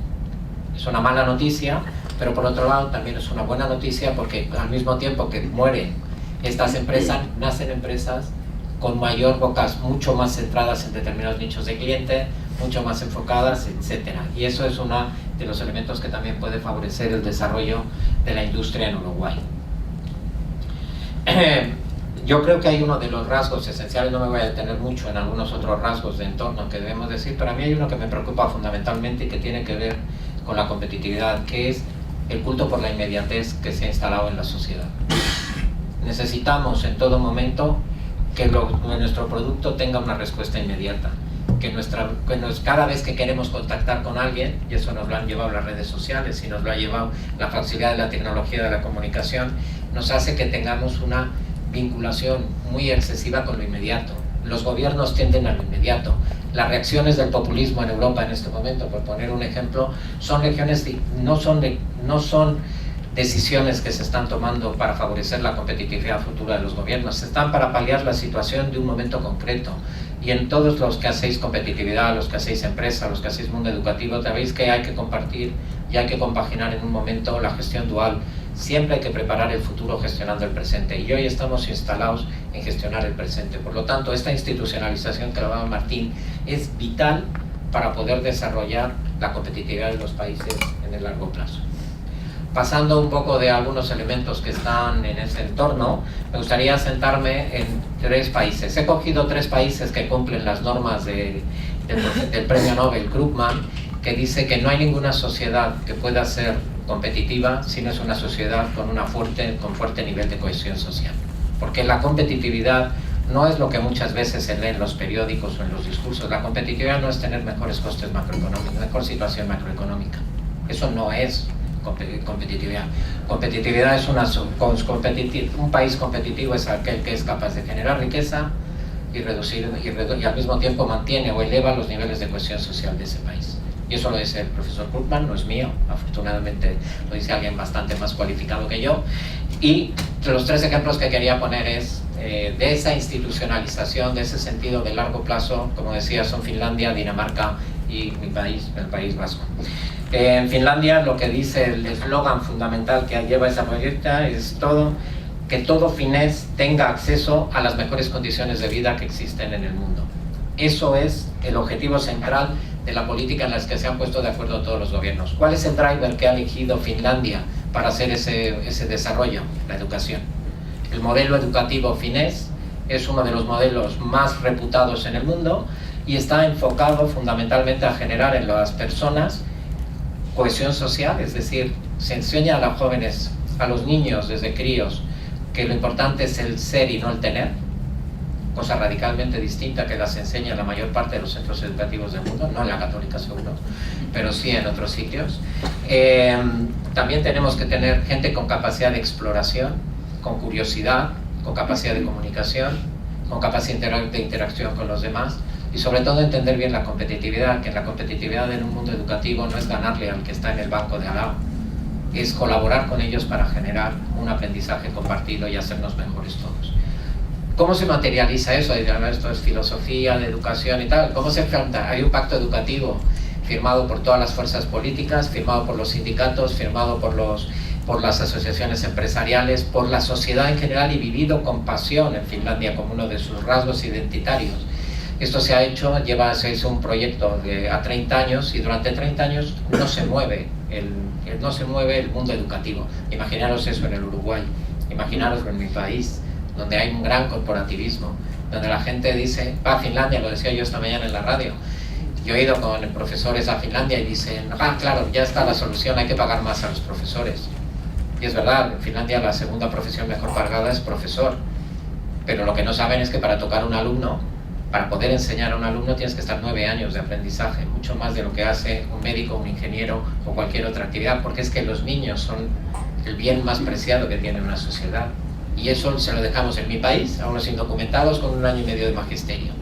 Es una mala noticia, pero por otro lado también es una buena noticia, porque al mismo tiempo que mueren estas empresas, nacen empresas con mayor bocas, mucho más centradas en determinados nichos de cliente, mucho más enfocadas, etc. Y eso es uno de los elementos que también puede favorecer el desarrollo de la industria en Uruguay. Yo creo que hay uno de los rasgos esenciales, no me voy a detener mucho en algunos otros rasgos de entorno que debemos decir, pero a mí hay uno que me preocupa fundamentalmente y que tiene que ver con la competitividad, que es el culto por la inmediatez que se ha instalado en la sociedad. Necesitamos en todo momento que nuestro producto tenga una respuesta inmediata, que cada vez que queremos contactar con alguien, y eso nos lo han llevado las redes sociales y nos lo ha llevado la facilidad de la tecnología de la comunicación, nos hace que tengamos una vinculación muy excesiva con lo inmediato. Los gobiernos tienden a lo inmediato. Las reacciones del populismo en Europa en este momento, por poner un ejemplo, no son decisiones que se están tomando para favorecer la competitividad futura de los gobiernos, están para paliar la situación de un momento concreto. Y en todos los que hacéis competitividad, los que hacéis empresa, los que hacéis mundo educativo, sabéis que hay que compartir y hay que compaginar en un momento la gestión dual. Siempre hay que preparar el futuro gestionando el presente, y hoy estamos instalados en gestionar el presente. Por lo tanto, esta institucionalización que hablaba Martín es vital para poder desarrollar la competitividad de los países en el largo plazo. Pasando un poco de algunos elementos que están en ese entorno, me gustaría sentarme en 3 países. He cogido 3 países que cumplen las normas del premio Nobel Krugman, que dice que no hay ninguna sociedad que pueda ser competitiva si no es una sociedad con fuerte nivel de cohesión social. Porque la competitividad no es lo que muchas veces se lee en los periódicos o en los discursos. La competitividad no es tener mejores costes macroeconómicos, mejor situación macroeconómica. Eso no es competitividad. Competitividad es un país competitivo es aquel que es capaz de generar riqueza y y al mismo tiempo mantiene o eleva los niveles de cohesión social de ese país. Y eso lo dice el profesor Krugman, no es mío, afortunadamente lo dice alguien bastante más cualificado que yo. Y los 3 ejemplos que quería poner es de esa institucionalización, de ese sentido de largo plazo, como decía, son Finlandia, Dinamarca y mi país, el País Vasco. En Finlandia lo que dice el eslogan fundamental que lleva esa proyecta es que todo finés tenga acceso a las mejores condiciones de vida que existen en el mundo. Eso es el objetivo central de la política en la que se han puesto de acuerdo todos los gobiernos. ¿Cuál es el driver que ha elegido Finlandia para hacer ese desarrollo? La educación. El modelo educativo finés es uno de los modelos más reputados en el mundo y está enfocado fundamentalmente a generar en las personas cohesión social, es decir, se enseña a los jóvenes, a los niños desde críos, que lo importante es el ser y no el tener, cosa radicalmente distinta que las enseña la mayor parte de los centros educativos del mundo, no en la católica seguro, pero sí en otros sitios. También tenemos que tener gente con capacidad de exploración, con curiosidad, con capacidad de comunicación, con capacidad de interacción con los demás, y sobre todo entender bien la competitividad, que la competitividad en un mundo educativo no es ganarle al que está en el banco de al lado, es colaborar con ellos para generar un aprendizaje compartido y hacernos mejores todos. ¿Cómo se materializa eso? Esto es filosofía de educación y tal. ¿Cómo se enfrenta? Hay un pacto educativo firmado por todas las fuerzas políticas, firmado por los sindicatos, firmado por las asociaciones empresariales, por la sociedad en general y vivido con pasión en Finlandia como uno de sus rasgos identitarios. Esto se ha hecho, se hizo un proyecto a 30 años y durante 30 años no se mueve el mundo educativo. Imaginaros eso en el Uruguay, imaginaros en mi país, donde hay un gran corporativismo, donde la gente dice, va a Finlandia, lo decía yo esta mañana en la radio, yo he ido con profesores a Finlandia y dicen, claro, ya está la solución, hay que pagar más a los profesores. Y es verdad, en Finlandia la segunda profesión mejor pagada es profesor, pero lo que no saben es que para tocar un alumno, para poder enseñar a un alumno tienes que estar 9 años de aprendizaje, mucho más de lo que hace un médico, un ingeniero o cualquier otra actividad, porque es que los niños son el bien más preciado que tiene una sociedad. Y eso se lo dejamos en mi país a unos indocumentados con 1 año y medio de magisterio,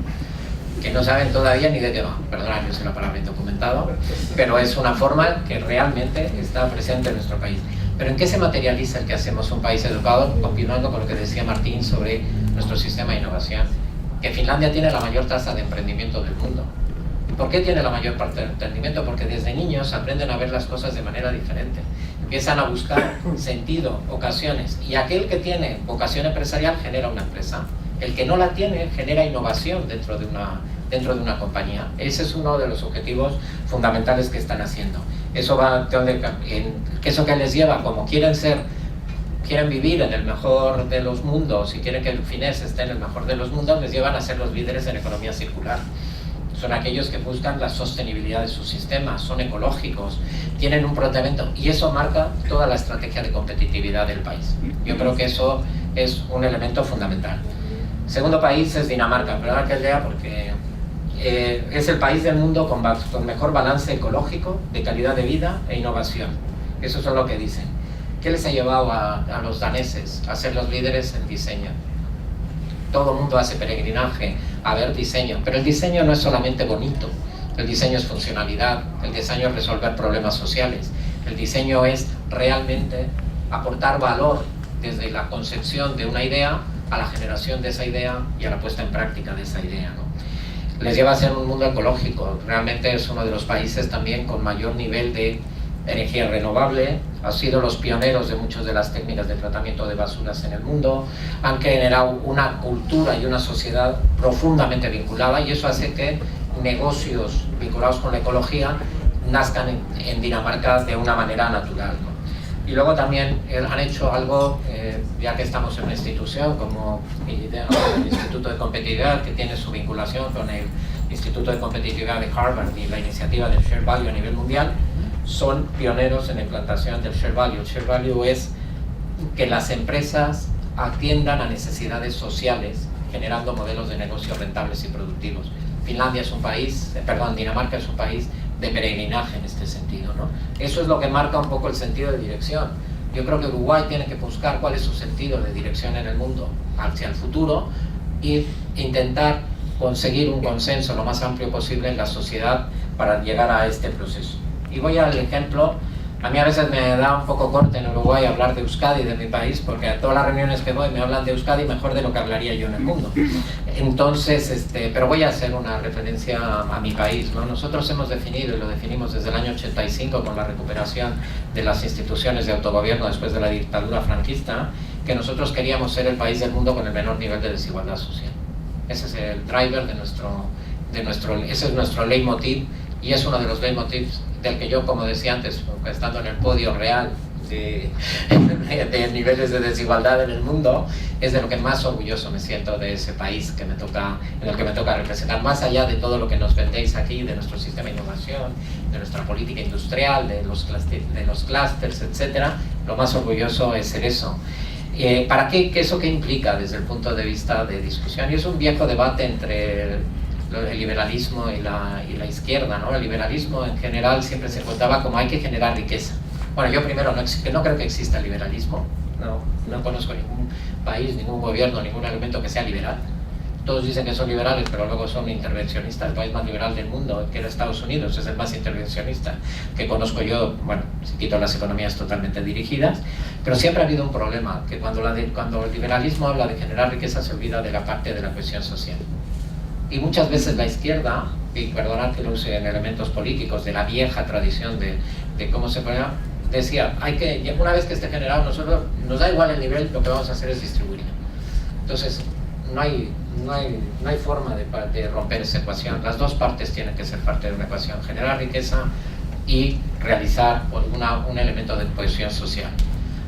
que no saben todavía ni de qué va. Perdona, yo sé la palabra indocumentado, pero es una forma que realmente está presente en nuestro país. Pero ¿en qué se materializa el que hacemos un país educado? Continuando con lo que decía Martín sobre nuestro sistema de innovación, que Finlandia tiene la mayor tasa de emprendimiento del mundo. ¿Por qué tiene la mayor parte del emprendimiento? Porque desde niños aprenden a ver las cosas de manera diferente. Empiezan a buscar sentido, vocaciones, y aquel que tiene vocación empresarial genera una empresa. El que no la tiene genera innovación dentro de una compañía. Ese es uno de los objetivos fundamentales que están haciendo. Eso va eso que les lleva, como quieren vivir en el mejor de los mundos y quieren que el finés esté en el mejor de los mundos, les llevan a ser los líderes en economía circular. Son aquellos que buscan la sostenibilidad de sus sistemas, son ecológicos, tienen un planteamiento y eso marca toda la estrategia de competitividad del país. Yo creo que eso es un elemento fundamental. Segundo país es Dinamarca, perdón que lea porque es el país del mundo con mejor balance ecológico, de calidad de vida e innovación. Eso es lo que dicen. ¿Qué les ha llevado a los daneses a ser los líderes en diseño? Todo el mundo hace peregrinaje a ver diseño, pero el diseño no es solamente bonito, el diseño es funcionalidad, el diseño es resolver problemas sociales, el diseño es realmente aportar valor desde la concepción de una idea a la generación de esa idea y a la puesta en práctica de esa idea, ¿no? Les lleva a ser un mundo ecológico, realmente es uno de los países también con mayor nivel de energía renovable, han sido los pioneros de muchas de las técnicas de tratamiento de basuras en el mundo, han generado una cultura y una sociedad profundamente vinculada y eso hace que negocios vinculados con la ecología nazcan en Dinamarca de una manera natural, ¿no? Y luego también han hecho algo, ya que estamos en una institución como el Instituto de Competitividad, que tiene su vinculación con el Instituto de Competitividad de Harvard y la iniciativa del Share Value a nivel mundial, son pioneros en la implantación del Share Value. El Share Value es que las empresas atiendan a necesidades sociales, generando modelos de negocio rentables y productivos. Dinamarca es un país de peregrinaje en este sentido, ¿no? Eso es lo que marca un poco el sentido de dirección. Yo creo que Uruguay tiene que buscar cuál es su sentido de dirección en el mundo hacia el futuro e intentar conseguir un consenso lo más amplio posible en la sociedad para llegar a este proceso. Y voy al ejemplo. A mí a veces me da un poco corte en Uruguay hablar de Euskadi, de mi país, porque a todas las reuniones que voy me hablan de Euskadi mejor de lo que hablaría yo en el mundo. Entonces, pero voy a hacer una referencia a mi país, ¿no? Nosotros hemos definido, y lo definimos desde el año 85 con la recuperación de las instituciones de autogobierno después de la dictadura franquista, que nosotros queríamos ser el país del mundo con el menor nivel de desigualdad social. Ese es el driver ese es nuestro leitmotiv, y es uno de los leitmotivs del que yo, como decía antes, estando en el podio real de niveles de desigualdad en el mundo, es de lo que más orgulloso me siento de ese país en el que me toca representar, más allá de todo lo que nos vendéis aquí, de nuestro sistema de innovación, de nuestra política industrial, de los clústeres, etcétera. Lo más orgulloso es ser eso. ¿Para qué? ¿Eso qué implica desde el punto de vista de discusión? Y es un viejo debate entre el liberalismo y la izquierda, ¿no? El liberalismo en general siempre se contaba como hay que generar riqueza. Bueno, yo primero no creo que exista el liberalismo, no conozco ningún país, ningún gobierno, ningún elemento que sea liberal. Todos dicen que son liberales, pero luego son intervencionistas. El país más liberal del mundo, que era Estados Unidos, es el más intervencionista que conozco yo, bueno, si quito las economías totalmente dirigidas, pero siempre ha habido un problema, que cuando el liberalismo habla de generar riqueza se olvida de la parte de la cohesión social. Y muchas veces la izquierda, y perdonad que lo use en elementos políticos, de la vieja tradición de cómo se ponía, decía, una vez que esté generado, nosotros nos da igual el nivel, lo que vamos a hacer es distribuirlo. Entonces, no hay forma de romper esa ecuación. Las dos partes tienen que ser parte de una ecuación, generar riqueza y realizar un elemento de cohesión social.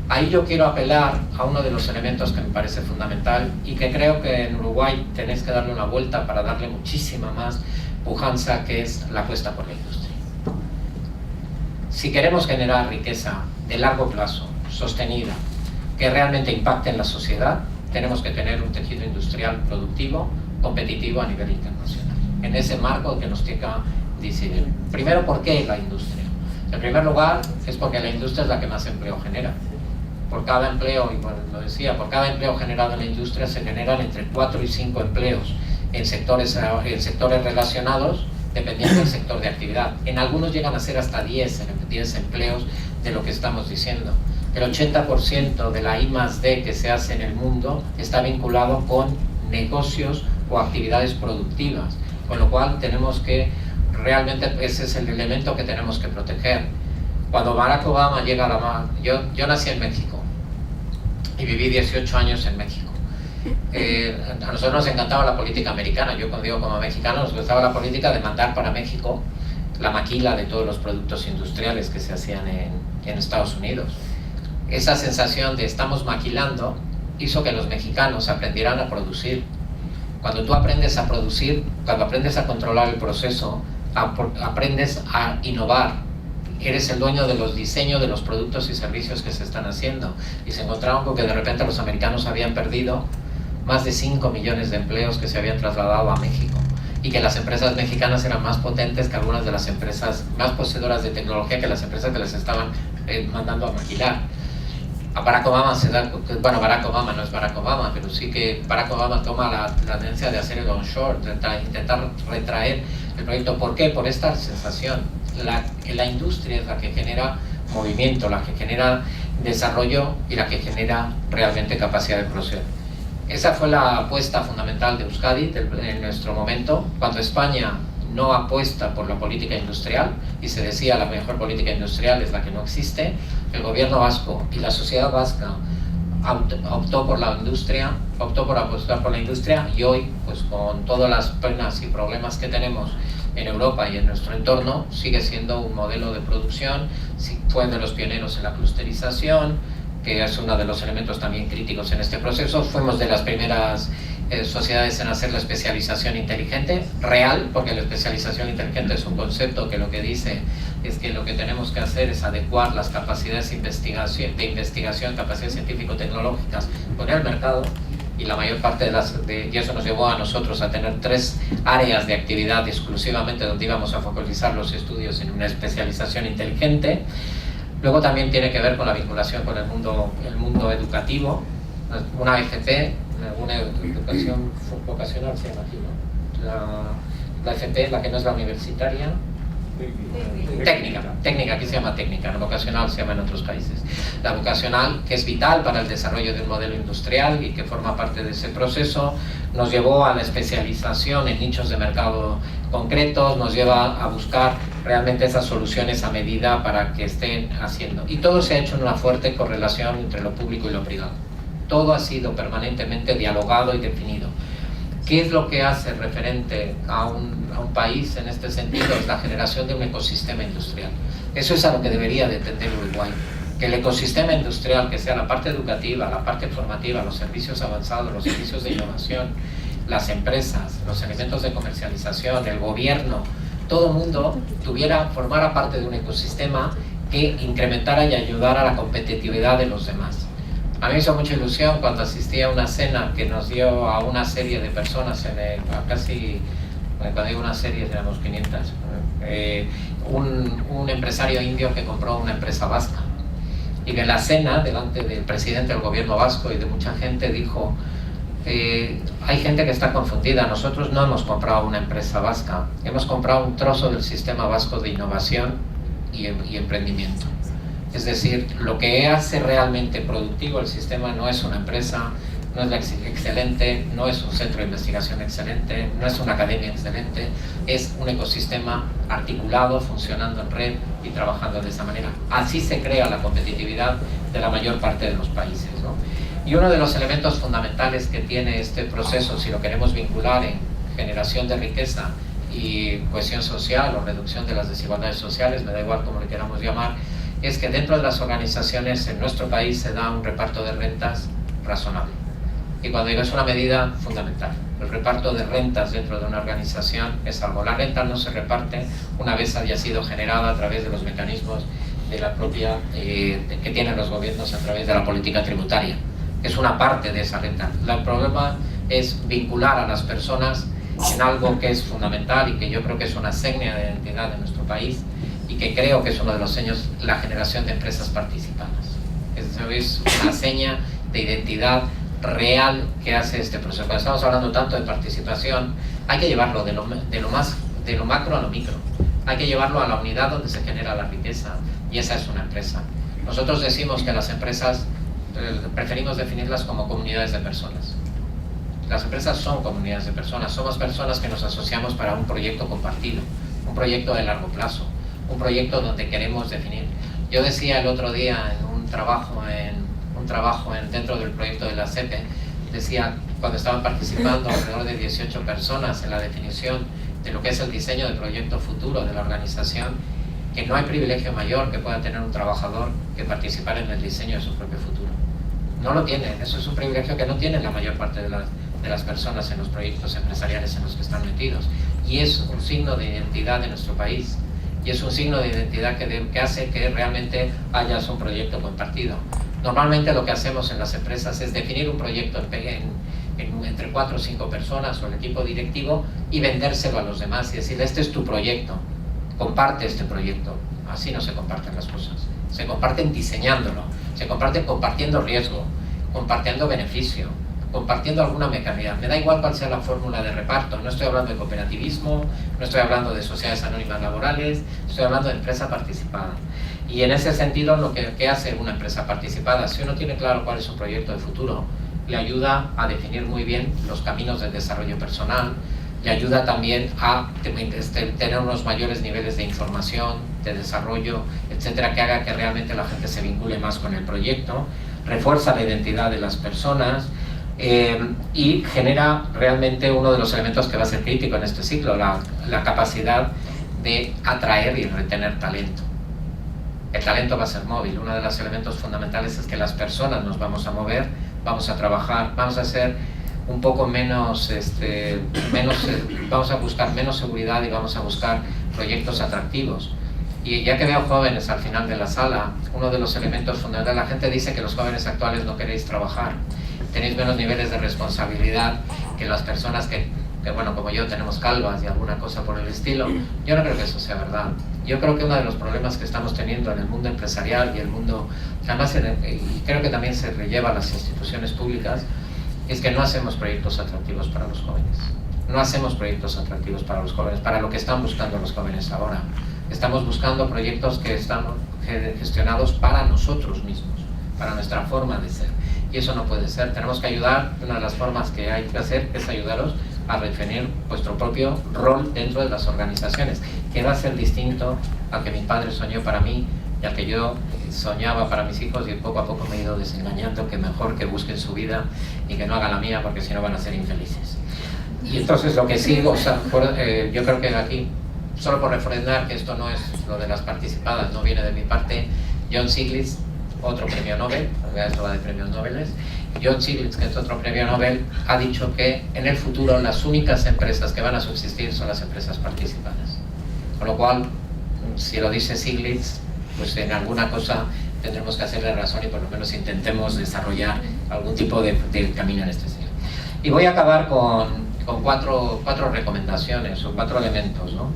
Ahí yo quiero apelar a uno de los elementos que me parece fundamental y que creo que en Uruguay tenéis que darle una vuelta para darle muchísima más pujanza, que es la apuesta por la industria. Si queremos generar riqueza de largo plazo, sostenida, que realmente impacte en la sociedad, tenemos que tener un tejido industrial productivo, competitivo a nivel internacional. En ese marco que nos toca decidir. Primero, ¿por qué la industria? En primer lugar, es porque la industria es la que más empleo genera. Por cada empleo, y bueno, lo decía, por cada empleo generado en la industria se generan entre 4 y 5 empleos en sectores relacionados, dependiendo del sector de actividad. En algunos llegan a ser hasta 10 empleos de lo que estamos diciendo. El 80% de la I+D que se hace en el mundo está vinculado con negocios o actividades productivas, con lo cual tenemos que, realmente ese es el elemento que tenemos que proteger. Cuando Barack Obama llega a la mano, yo nací en México y viví 18 años en México. A nosotros nos encantaba la política americana. Yo cuando digo como mexicano, nos gustaba la política de mandar para México la maquila de todos los productos industriales que se hacían en Estados Unidos. Esa sensación de estamos maquilando hizo que los mexicanos aprendieran a producir. Cuando tú aprendes a producir, cuando aprendes a controlar el proceso, aprendes a innovar. Eres el dueño de los diseños de los productos y servicios que se están haciendo. Y se encontraron con que de repente los americanos habían perdido más de 5 millones de empleos que se habían trasladado a México, y que las empresas mexicanas eran más potentes que algunas de las empresas más poseedoras de tecnología, que las empresas que les estaban mandando a maquilar. A Barack Obama Barack Obama no es Barack Obama, pero sí que Barack Obama toma la tendencia de hacer el onshore, de intentar retraer el proyecto. ¿Por qué? Por esta sensación. La industria es la que genera movimiento, la que genera desarrollo y la que genera realmente capacidad de producción. Esa fue la apuesta fundamental de Euskadi en nuestro momento, cuando España no apuesta por la política industrial y se decía la mejor política industrial es la que no existe. El gobierno vasco y la sociedad vasca optó por la industria, optó por apostar por la industria, y hoy, pues con todas las penas y problemas que tenemos en Europa y en nuestro entorno, sigue siendo un modelo de producción. Fue de los pioneros en la clusterización, que es uno de los elementos también críticos en este proceso. Fuimos de las primeras sociedades en hacer la especialización inteligente, real, porque la especialización inteligente es un concepto que lo que dice es que lo que tenemos que hacer es adecuar las capacidades de investigación, capacidades científico-tecnológicas con el mercado, y la mayor parte y eso nos llevó a nosotros a tener 3 áreas de actividad exclusivamente donde íbamos a focalizar los estudios en una especialización inteligente. Luego también tiene que ver con la vinculación con el mundo educativo, una FP, una educación vocacional se llama aquí, ¿no? La FP, la que no es la universitaria, técnica, aquí se llama técnica, la vocacional se llama en otros países. La vocacional, que es vital para el desarrollo de un modelo industrial y que forma parte de ese proceso, nos llevó a la especialización en nichos de mercado concretos, nos lleva a buscar realmente esas soluciones a medida para que estén haciendo. Y todo se ha hecho en una fuerte correlación entre lo público y lo privado. Todo ha sido permanentemente dialogado y definido. ¿Qué es lo que hace referente a un país en este sentido? Es la generación de un ecosistema industrial. Eso es a lo que debería de tender Uruguay. Que el ecosistema industrial, que sea la parte educativa, la parte formativa, los servicios avanzados, los servicios de innovación, las empresas, los elementos de comercialización, el gobierno, todo el mundo formara parte de un ecosistema que incrementara y ayudara a la competitividad de los demás. A mí me hizo mucha ilusión cuando asistí a una cena que nos dio a una serie de personas, cuando digo una serie éramos 500, un empresario indio que compró una empresa vasca. Y de la cena, delante del presidente del gobierno vasco y de mucha gente, dijo, hay gente que está confundida, nosotros no hemos comprado una empresa vasca, hemos comprado un trozo del sistema vasco de innovación y emprendimiento. Es decir, lo que hace realmente productivo el sistema no es una empresa, no es excelente, no es un centro de investigación excelente, no es una academia excelente, es un ecosistema articulado, funcionando en red y trabajando de esa manera. Así se crea la competitividad de la mayor parte de los países, ¿no? Y uno de los elementos fundamentales que tiene este proceso, si lo queremos vincular en generación de riqueza y cohesión social o reducción de las desigualdades sociales, me da igual cómo le queramos llamar, es que dentro de las organizaciones en nuestro país se da un reparto de rentas razonable. Y cuando digo es una medida fundamental, el reparto de rentas dentro de una organización es algo. La renta no se reparte una vez haya sido generada a través de los mecanismos de la propia que tienen los gobiernos a través de la política tributaria. Es una parte de esa renta. El problema es vincular a las personas en algo que es fundamental y que yo creo que es una seña de identidad de nuestro país, y que creo que es uno de los seños, la generación de empresas participadas. Es una seña de identidad real que hace este proceso. Cuando estamos hablando tanto de participación, hay que llevarlo de lo macro a lo micro. Hay que llevarlo a la unidad donde se genera la riqueza, y esa es una empresa. Nosotros decimos que las empresas preferimos definirlas como comunidades de personas. Las empresas son comunidades de personas, somos personas que nos asociamos para un proyecto compartido, un proyecto de largo plazo, un proyecto donde queremos definir. Yo decía el otro día en un trabajo dentro del proyecto de la CEPE, decía, cuando estaban participando alrededor de 18 personas en la definición de lo que es el diseño del proyecto futuro de la organización, que no hay privilegio mayor que pueda tener un trabajador que participar en el diseño de su propio futuro. No lo tienen, eso es un privilegio que no tienen la mayor parte de las personas en los proyectos empresariales en los que están metidos, y es un signo de identidad de nuestro país. Y es un signo de identidad que hace que realmente haya un proyecto compartido. Normalmente lo que hacemos en las empresas es definir un proyecto entre 4 o 5 personas o el equipo directivo y vendérselo a los demás y decirle, este es tu proyecto, comparte este proyecto. Así no se comparten las cosas. Se comparten diseñándolo, se comparten compartiendo riesgo, compartiendo beneficio, compartiendo alguna mecanidad. Me da igual cuál sea la fórmula de reparto. No estoy hablando de cooperativismo, no estoy hablando de sociedades anónimas laborales, estoy hablando de empresa participada. Y en ese sentido, lo que hace una empresa participada, si uno tiene claro cuál es su proyecto de futuro, le ayuda a definir muy bien los caminos del desarrollo personal, le ayuda también a tener unos mayores niveles de información, de desarrollo, etcétera, que haga que realmente la gente se vincule más con el proyecto, refuerza la identidad de las personas, y genera realmente uno de los elementos que va a ser crítico en este ciclo, la capacidad de atraer y retener talento. El talento va a ser móvil. Uno de los elementos fundamentales es que las personas nos vamos a mover, vamos a trabajar, vamos a ser un poco menos, vamos a buscar menos seguridad y vamos a buscar proyectos atractivos. Y ya que veo jóvenes al final de la sala, uno de los elementos fundamentales, la gente dice que los jóvenes actuales no queréis trabajar. tenéis menos niveles de responsabilidad que las personas que bueno, como yo, tenemos calvas y alguna cosa por el estilo. Yo no creo que eso sea verdad. Yo creo que uno de los problemas que estamos teniendo en el mundo empresarial y el mundo, además, y creo que también se relleva a las instituciones públicas, es que no hacemos proyectos atractivos para los jóvenes. No hacemos proyectos atractivos para los jóvenes, para lo que están buscando los jóvenes ahora. Estamos buscando proyectos que están gestionados para nosotros mismos, para nuestra forma de ser. Y eso no puede ser. Tenemos que ayudar. Una de las formas que hay que hacer es ayudaros a redefinir vuestro propio rol dentro de las organizaciones, que va a ser distinto al que mi padre soñó para mí y al que yo soñaba para mis hijos, y poco a poco me he ido desengañando que mejor que busquen su vida y que no hagan la mía, porque si no van a ser infelices. Y entonces lo que sí, o sea, yo creo que aquí, solo por refrendar que esto no es lo de las participadas, no viene de mi parte, John Stiglitz, otro premio Nobel, esto va de premios Nobel, John Stiglitz, que es otro premio Nobel, ha dicho que en el futuro las únicas empresas que van a subsistir son las empresas participadas. Con lo cual, si lo dice Stiglitz, pues en alguna cosa tendremos que hacerle razón y por lo menos intentemos desarrollar algún tipo de camino en este sentido. Y voy a acabar con cuatro recomendaciones o 4 elementos, ¿no?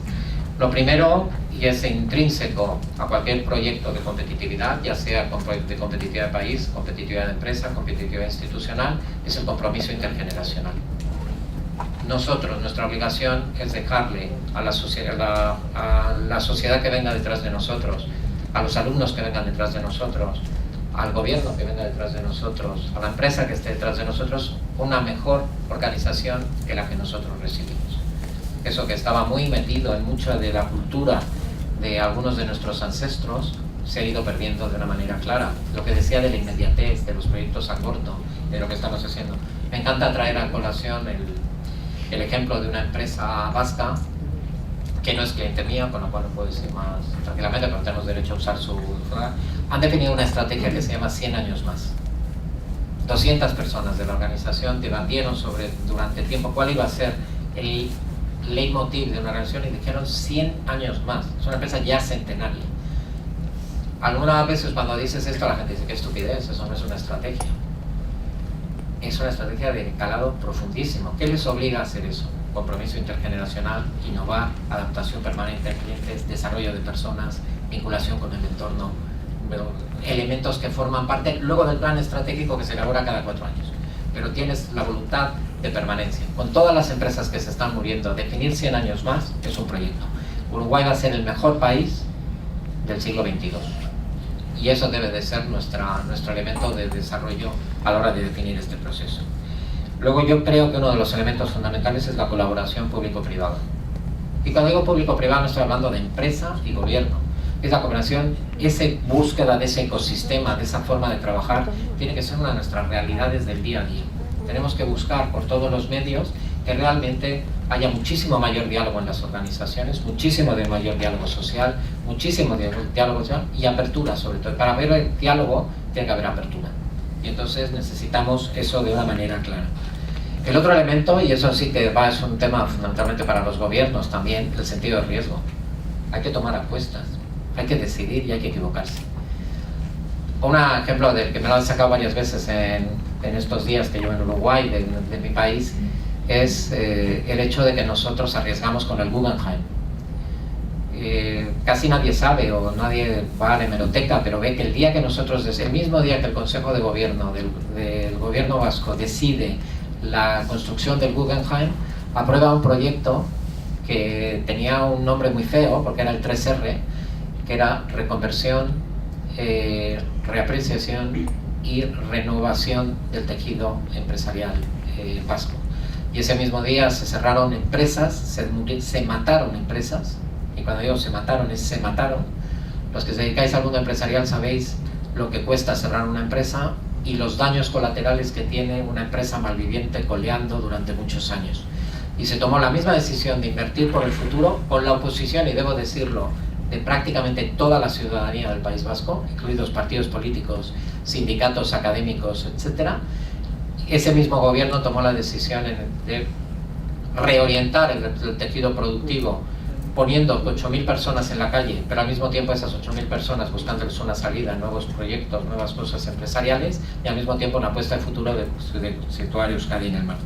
Lo primero, y es intrínseco a cualquier proyecto de competitividad, ya sea de competitividad de país, competitividad de empresa, competitividad institucional, es el compromiso intergeneracional. Nosotros, nuestra obligación es dejarle a la sociedad que venga detrás de nosotros, a los alumnos que vengan detrás de nosotros, al gobierno que venga detrás de nosotros, a la empresa que esté detrás de nosotros, una mejor organización que la que nosotros recibimos. Eso que estaba muy metido en mucha de la cultura de algunos de nuestros ancestros se ha ido perdiendo de una manera clara. Lo que decía de la inmediatez, de los proyectos a corto, de lo que estamos haciendo. Me encanta traer a colación el ejemplo de una empresa vasca que no es cliente mía, con lo cual no puedo decir más tranquilamente, pero tenemos derecho a usar su... Han definido una estrategia que se llama 100 años más. 200 personas de la organización debatieron durante tiempo cuál iba a ser el leitmotiv de una organización y dijeron 100 años más. Es una empresa ya centenaria. Algunas veces cuando dices esto la gente dice qué estupidez, eso no es una estrategia. Es una estrategia de calado profundísimo. ¿Qué les obliga a hacer eso? Compromiso intergeneracional, innovar, adaptación permanente a clientes, desarrollo de personas, vinculación con el entorno, elementos que forman parte luego del plan estratégico que se elabora cada 4 años. Pero tienes la voluntad de permanencia. Con todas las empresas que se están muriendo, definir 100 años más es un proyecto. Uruguay va a ser el mejor país del siglo XXII. Y eso debe de ser nuestro elemento de desarrollo a la hora de definir este proceso. Luego yo creo que uno de los elementos fundamentales es la colaboración público-privada. Y cuando digo público-privado no estoy hablando de empresa y gobierno. Es la cooperación, esa búsqueda de ese ecosistema, de esa forma de trabajar, tiene que ser una de nuestras realidades del día a día. Tenemos que buscar por todos los medios que realmente haya muchísimo mayor diálogo en las organizaciones, muchísimo de mayor diálogo social, muchísimo de diálogo social y apertura sobre todo. Para ver el diálogo tiene que haber apertura. Y entonces necesitamos eso de una manera clara. El otro elemento, y eso sí que es un tema fundamentalmente para los gobiernos también, el sentido de riesgo. Hay que tomar apuestas, hay que decidir y hay que equivocarse. Un ejemplo del que me lo han sacado varias veces en estos días que llevo en Uruguay, de mi país, es el hecho de que nosotros arriesgamos con el Guggenheim. Casi nadie sabe o nadie va a la hemeroteca, pero ve que el día que nosotros, desde el mismo día que el Consejo de Gobierno del Gobierno Vasco decide la construcción del Guggenheim, aprueba un proyecto que tenía un nombre muy feo porque era el 3R, que era reconversión, reapreciación y renovación del tejido empresarial vasco. Y ese mismo día se cerraron empresas, se mataron empresas, y cuando digo se mataron, es se mataron. Los que se dedicáis al mundo empresarial sabéis lo que cuesta cerrar una empresa y los daños colaterales que tiene una empresa malviviente coleando durante muchos años. Y se tomó la misma decisión de invertir por el futuro con la oposición, y debo decirlo, de prácticamente toda la ciudadanía del País Vasco, incluidos partidos políticos, sindicatos, académicos, etc. Ese mismo gobierno tomó la decisión de reorientar el tejido productivo poniendo 8.000 personas en la calle, pero al mismo tiempo esas 8.000 personas buscándoles una salida, nuevos proyectos, nuevas cosas empresariales, y al mismo tiempo una apuesta de futuro de situar Euskadi en el mar.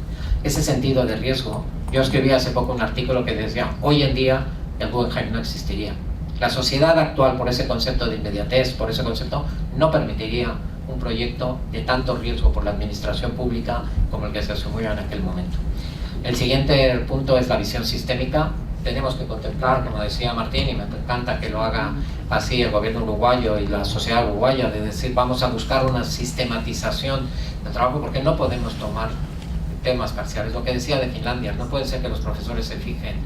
Ese sentido de riesgo, yo escribí hace poco un artículo que decía, hoy en día el Guggenheim no existiría. La sociedad actual, por ese concepto de inmediatez, por ese concepto, no permitiría un proyecto de tanto riesgo por la administración pública como el que se asumió en aquel momento. El siguiente punto es la visión sistémica. Tenemos que contemplar, como decía Martín, y me encanta que lo haga así el gobierno uruguayo y la sociedad uruguaya, de decir vamos a buscar una sistematización del trabajo, porque no podemos tomar temas parciales. Lo que decía de Finlandia, no puede ser que los profesores se fijen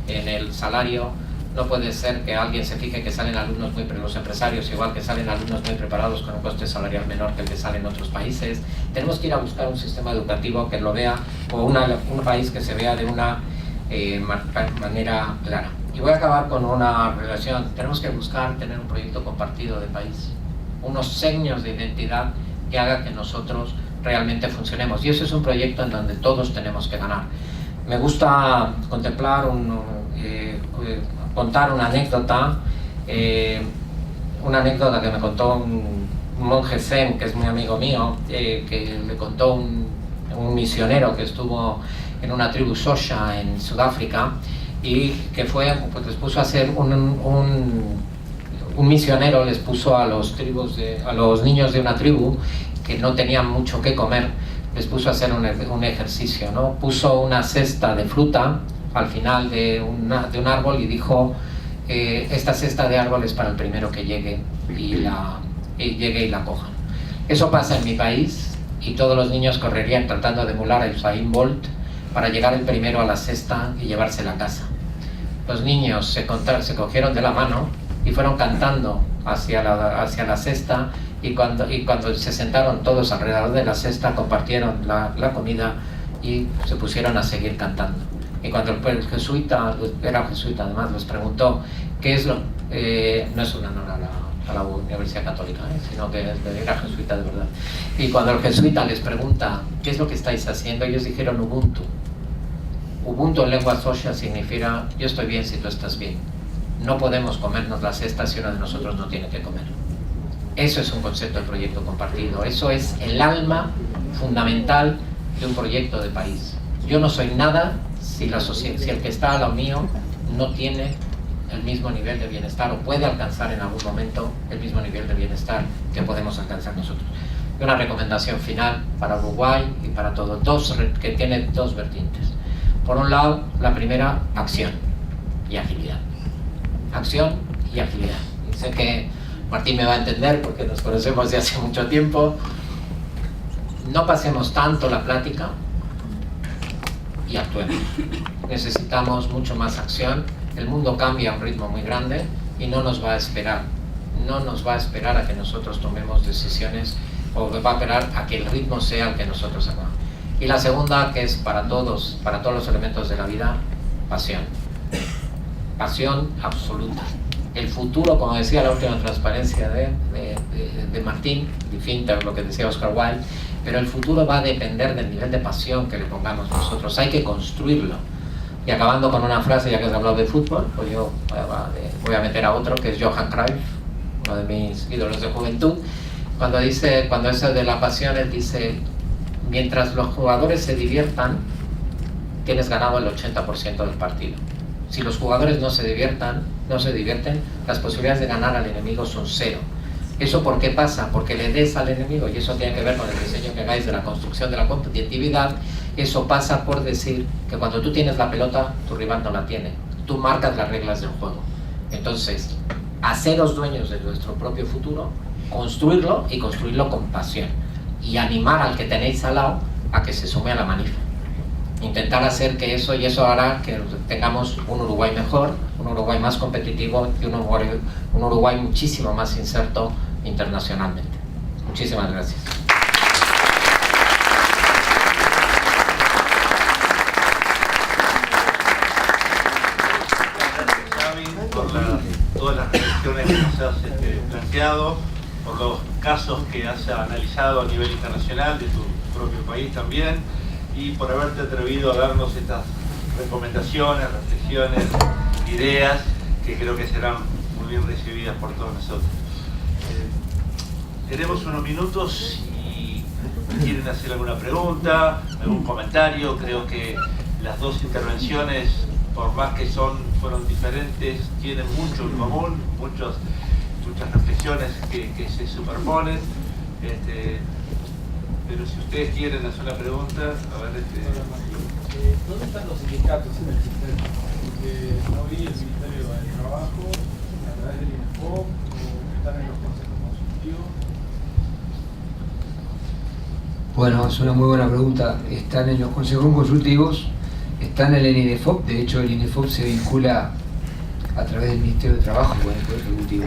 en el salario, no puede ser que alguien se fije que salen alumnos los empresarios igual que salen alumnos muy preparados con un coste salarial menor que el que sale en otros países. Tenemos que ir a buscar un sistema educativo que lo vea, o un país que se vea de una manera clara. Y voy a acabar con una relación. Tenemos que buscar tener un proyecto compartido de país, unos signos de identidad que haga que nosotros realmente funcionemos, y ese es un proyecto en donde todos tenemos que ganar. Me gusta contemplar contar una anécdota que me contó un monje zen que es muy amigo mío, que me contó un misionero que estuvo en una tribu Xhosa en Sudáfrica, y que fue, pues les puso a hacer un misionero les puso a los niños de una tribu que no tenían mucho que comer, les puso a hacer un ejercicio, ¿no? Puso una cesta de fruta al final de un árbol y dijo, esta cesta de árbol es para el primero que llegue y la coja. Eso pasa en mi país, y todos los niños correrían tratando de emular a Usain Bolt para llegar el primero a la cesta y llevársela a casa. Los niños se cogieron de la mano y fueron cantando hacia la cesta, y cuando se sentaron todos alrededor de la cesta compartieron la comida y se pusieron a seguir cantando. Y cuando el jesuita, era jesuita además, les preguntó qué es lo... no es un honor a la Universidad Católica, sino que era jesuita de verdad. Y cuando el jesuita les pregunta qué es lo que estáis haciendo, ellos dijeron Ubuntu. Ubuntu en lengua xhosa significa yo estoy bien si tú estás bien. No podemos comernos la cesta si uno de nosotros no tiene que comer. Eso es un concepto de proyecto compartido. Eso es el alma fundamental de un proyecto de país. Yo no soy nada si el que está al lado mío no tiene el mismo nivel de bienestar, o puede alcanzar en algún momento el mismo nivel de bienestar que podemos alcanzar nosotros. Y una recomendación final para Uruguay y para todo, que tiene dos vertientes. Por un lado, la primera, acción y agilidad. Acción y agilidad. Y sé que Martín me va a entender porque nos conocemos de hace mucho tiempo. No pasemos tanto la plática y actuemos. Necesitamos mucho más acción. El mundo cambia a un ritmo muy grande y no nos va a esperar. No nos va a esperar a que nosotros tomemos decisiones, o va a esperar a que el ritmo sea el que nosotros hagamos. Y la segunda, que es para todos los elementos de la vida, pasión. Pasión absoluta. El futuro, como decía la última transparencia de Martín, de Finter, lo que decía Oscar Wilde, pero el futuro va a depender del nivel de pasión que le pongamos nosotros. Hay que construirlo. Y acabando con una frase, ya que has hablado de fútbol, pues yo voy a meter a otro, que es Johan Cruyff, uno de mis ídolos de juventud. Cuando eso de la pasión, él dice: mientras los jugadores se diviertan, tienes ganado el 80% del partido. Si los jugadores no se divierten, las posibilidades de ganar al enemigo son cero. ¿Eso por qué pasa? Porque le des al enemigo, y eso tiene que ver con el diseño que hagáis de la construcción de la competitividad. Eso pasa por decir que cuando tú tienes la pelota, tu rival no la tiene. Tú marcas las reglas del juego. Entonces, haceros dueños de vuestro propio futuro, construirlo, y construirlo con pasión. Y animar al que tenéis al lado a que se sume a la manif. Intentar hacer que eso, y eso hará que tengamos un Uruguay mejor, un Uruguay más competitivo y un Uruguay muchísimo más inserto internacionalmente. Muchísimas gracias. Por todas las reflexiones que nos has planteado, por los casos que has analizado a nivel internacional de tu propio país también, y por haberte atrevido a darnos estas recomendaciones, reflexiones ideas que creo que serán muy bien recibidas por todos nosotros. Tenemos unos minutos si quieren hacer alguna pregunta, algún comentario. Creo que las dos intervenciones, por más que fueron diferentes, tienen mucho en común, muchas reflexiones que se superponen. Pero si ustedes quieren hacer una pregunta, a ver... ¿Dónde están los sindicatos en el sistema? Porque no vi el Ministerio del Trabajo a través del INEFOP, o están en los consejos consultivos. Bueno, es una muy buena pregunta. Están en los consejos consultivos, están en el INEFOP. De hecho, el INEFOP se vincula a través del Ministerio de Trabajo con el Poder Ejecutivo.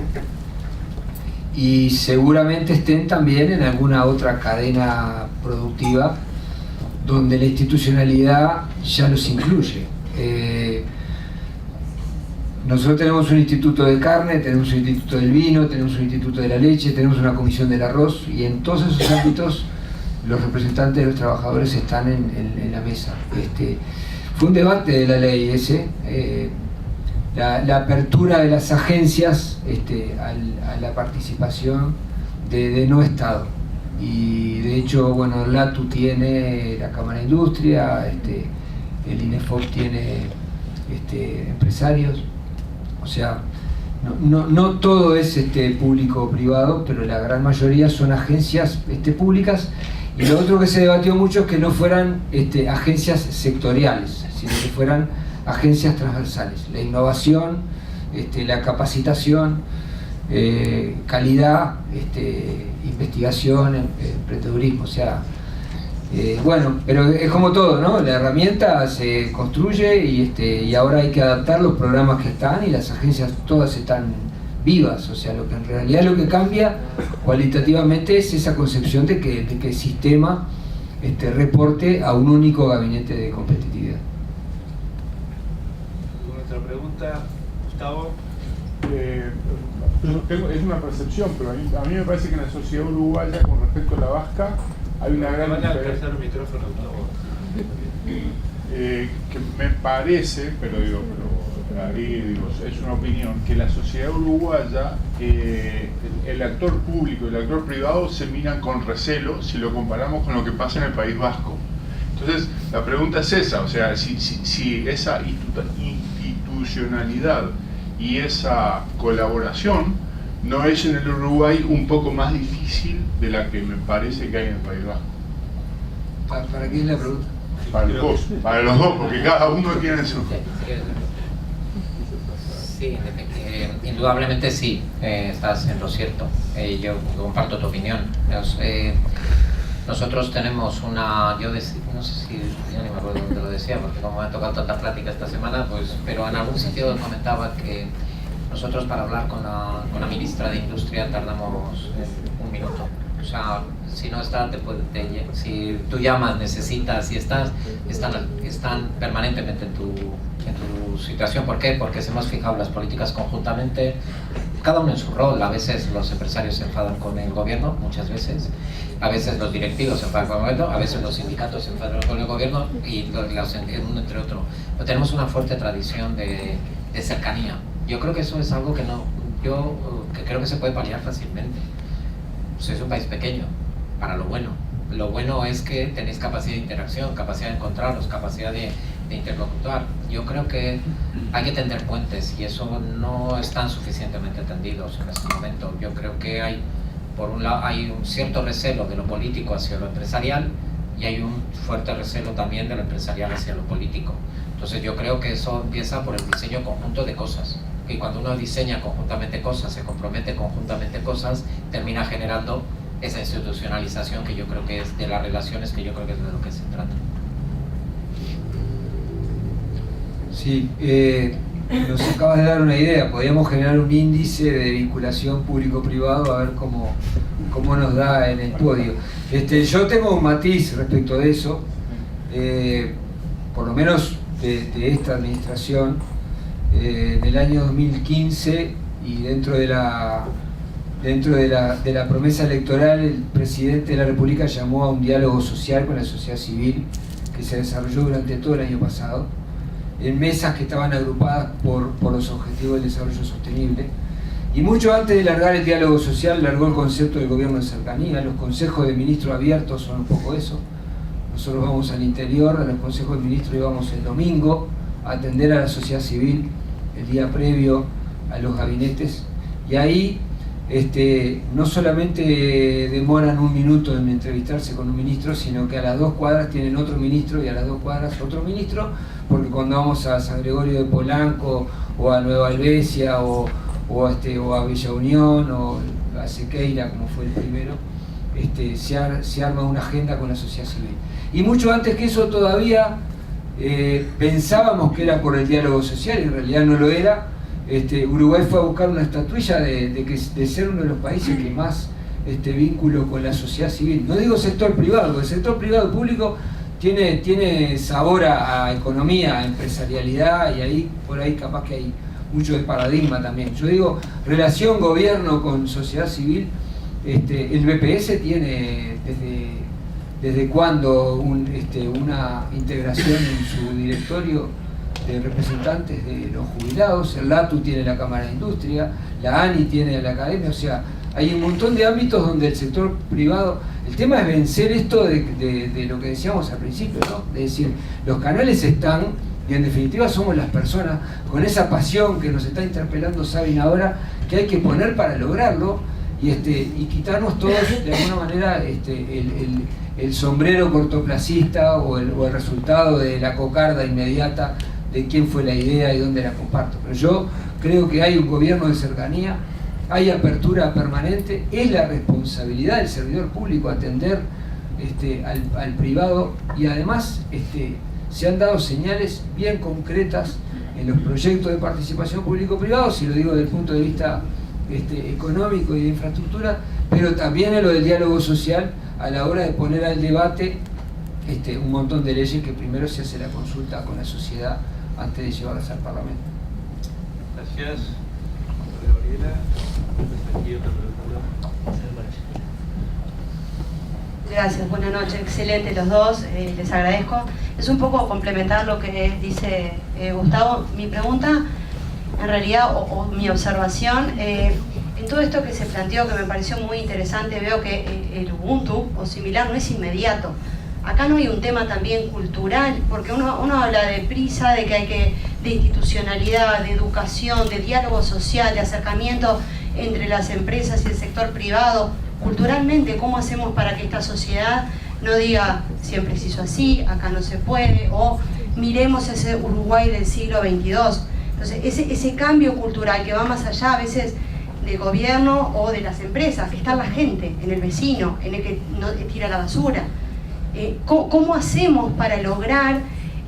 Y seguramente estén también en alguna otra cadena productiva donde la institucionalidad ya los incluye. Nosotros tenemos un instituto de carne, tenemos un instituto del vino, tenemos un instituto de la leche, tenemos una comisión del arroz, y en todos esos ámbitos los representantes de los trabajadores están en la mesa. Fue un debate de la ley ese, la apertura de las agencias a la participación de no Estado. Y de hecho, bueno, LATU tiene la Cámara de Industria, el INEFOP tiene empresarios, o sea, no todo es público o privado, pero la gran mayoría son agencias públicas. Y lo otro que se debatió mucho es que no fueran agencias sectoriales, sino que fueran agencias transversales. La innovación, la capacitación, calidad, investigación, emprendedurismo, o sea, bueno, pero es como todo, ¿no? La herramienta se construye y ahora hay que adaptar los programas que están, y las agencias todas están vivas, o sea, lo que en realidad lo que cambia cualitativamente es esa concepción de que el sistema reporte a un único gabinete de competitividad. ¿Alguna otra pregunta, Gustavo? Es una percepción, pero a mí me parece que en la sociedad uruguaya, con respecto a la vasca, hay una gran diferencia. El micrófono, Que me parece, pero ahí es una opinión, que la sociedad uruguaya, el actor público y el actor privado se miran con recelo si lo comparamos con lo que pasa en el País Vasco. Entonces, la pregunta es esa, o sea, si esa institucionalidad y esa colaboración no es en el Uruguay un poco más difícil de la que me parece que hay en el País Vasco. ¿Para quién es la pregunta? Para los dos, porque cada uno tiene su... Sí, indudablemente sí, estás en lo cierto. Yo comparto tu opinión. Nosotros tenemos una, no sé si, ya ni me acuerdo dónde lo decía, porque como me ha tocado tanta plática esta semana, pues, pero en algún sitio comentaba que nosotros para hablar con la ministra de Industria tardamos un minuto. O sea, si no está, si tú llamas, necesitas, si están permanentemente en tu situación. ¿Por qué? Porque se hemos fijado las políticas conjuntamente, cada uno en su rol. A veces los empresarios se enfadan con el gobierno, muchas veces. A veces los directivos se enfadan con el gobierno, a veces los sindicatos se enfadan con el gobierno, y uno entre otro. Pero tenemos una fuerte tradición de cercanía. Yo creo que eso es algo que creo que se puede paliar fácilmente. Pues es un país pequeño, para lo bueno. Lo bueno es que tenéis capacidad de interacción, capacidad de encontraros, capacidad de interlocutar. Yo creo que hay que tender puentes, y eso no están suficientemente tendidos en este momento. Yo creo que por un lado, hay un cierto recelo de lo político hacia lo empresarial, y hay un fuerte recelo también de lo empresarial hacia lo político. Entonces yo creo que eso empieza por el diseño conjunto de cosas. Y cuando uno diseña conjuntamente cosas, se compromete conjuntamente cosas, termina generando esa institucionalización que yo creo que es de las relaciones, que yo creo que es de lo que se trata. Sí, nos acabas de dar una idea. Podríamos generar un índice de vinculación público-privado, a ver cómo nos da en el podio. Yo tengo un matiz respecto de eso, por lo menos de esta administración. Del año 2015, y dentro de la promesa electoral, el presidente de la República llamó a un diálogo social con la sociedad civil que se desarrolló durante todo el año pasado, en mesas que estaban agrupadas por los Objetivos del Desarrollo Sostenible. Y mucho antes de largar el diálogo social, largó el concepto del gobierno de cercanía. Los consejos de ministros abiertos son un poco eso. Nosotros vamos al interior, a los consejos de ministros, y vamos el domingo a atender a la sociedad civil el día previo a los gabinetes. Y ahí no solamente demoran un minuto en entrevistarse con un ministro, sino que a las 2 cuadras tienen otro ministro y a las 2 cuadras otro ministro, porque cuando vamos a San Gregorio de Polanco o a Nueva Albesia o a Villa Unión o a Sequeira, como fue el primero, se arma una agenda con la sociedad civil. Y mucho antes que eso todavía pensábamos que era por el diálogo social, y en realidad no lo era. Uruguay fue a buscar una estatuilla de ser uno de los países que más vínculo con la sociedad civil. No digo sector privado, el sector privado y público tiene sabor a economía, a empresarialidad, y ahí por ahí capaz que hay mucho de paradigma también. Yo digo, relación gobierno con sociedad civil, el BPS tiene desde cuando una integración en su directorio de representantes de los jubilados, el LATU tiene la Cámara de Industria, la ANI tiene la Academia, o sea, hay un montón de ámbitos donde el sector privado, el tema es vencer esto de lo que decíamos al principio, ¿no? De decir, los canales están, y en definitiva somos las personas con esa pasión que nos está interpelando Sabin ahora, que hay que poner para lograrlo, y quitarnos todos de alguna manera el sombrero cortoplacista o el resultado de la cocarda inmediata de quién fue la idea y dónde la comparto. Pero yo creo que hay un gobierno de cercanía, hay apertura permanente, es la responsabilidad del servidor público atender al privado, y además se han dado señales bien concretas en los proyectos de participación público-privado, si lo digo desde el punto de vista económico y de infraestructura, pero también en lo del diálogo social a la hora de poner al debate un montón de leyes que primero se hace la consulta con la sociedad antes de llevarlas al Parlamento. Gracias. Gabriela, aquí otra pregunta. Gracias, buenas noches, excelente los dos, les agradezco. Es un poco complementar lo que dice Gustavo. Mi pregunta, en realidad, o mi observación, en todo esto que se planteó, que me pareció muy interesante, veo que el Ubuntu o similar no es inmediato. Acá no hay un tema también cultural, porque uno habla de prisa, de institucionalidad, de educación, de diálogo social, de acercamiento entre las empresas y el sector privado. Culturalmente, ¿cómo hacemos para que esta sociedad no diga siempre se hizo así, acá no se puede, o miremos ese Uruguay del siglo XXII? Entonces, ese cambio cultural que va más allá a veces del gobierno o de las empresas, que está en la gente, en el vecino, en el que no tira la basura. ¿Cómo hacemos para lograr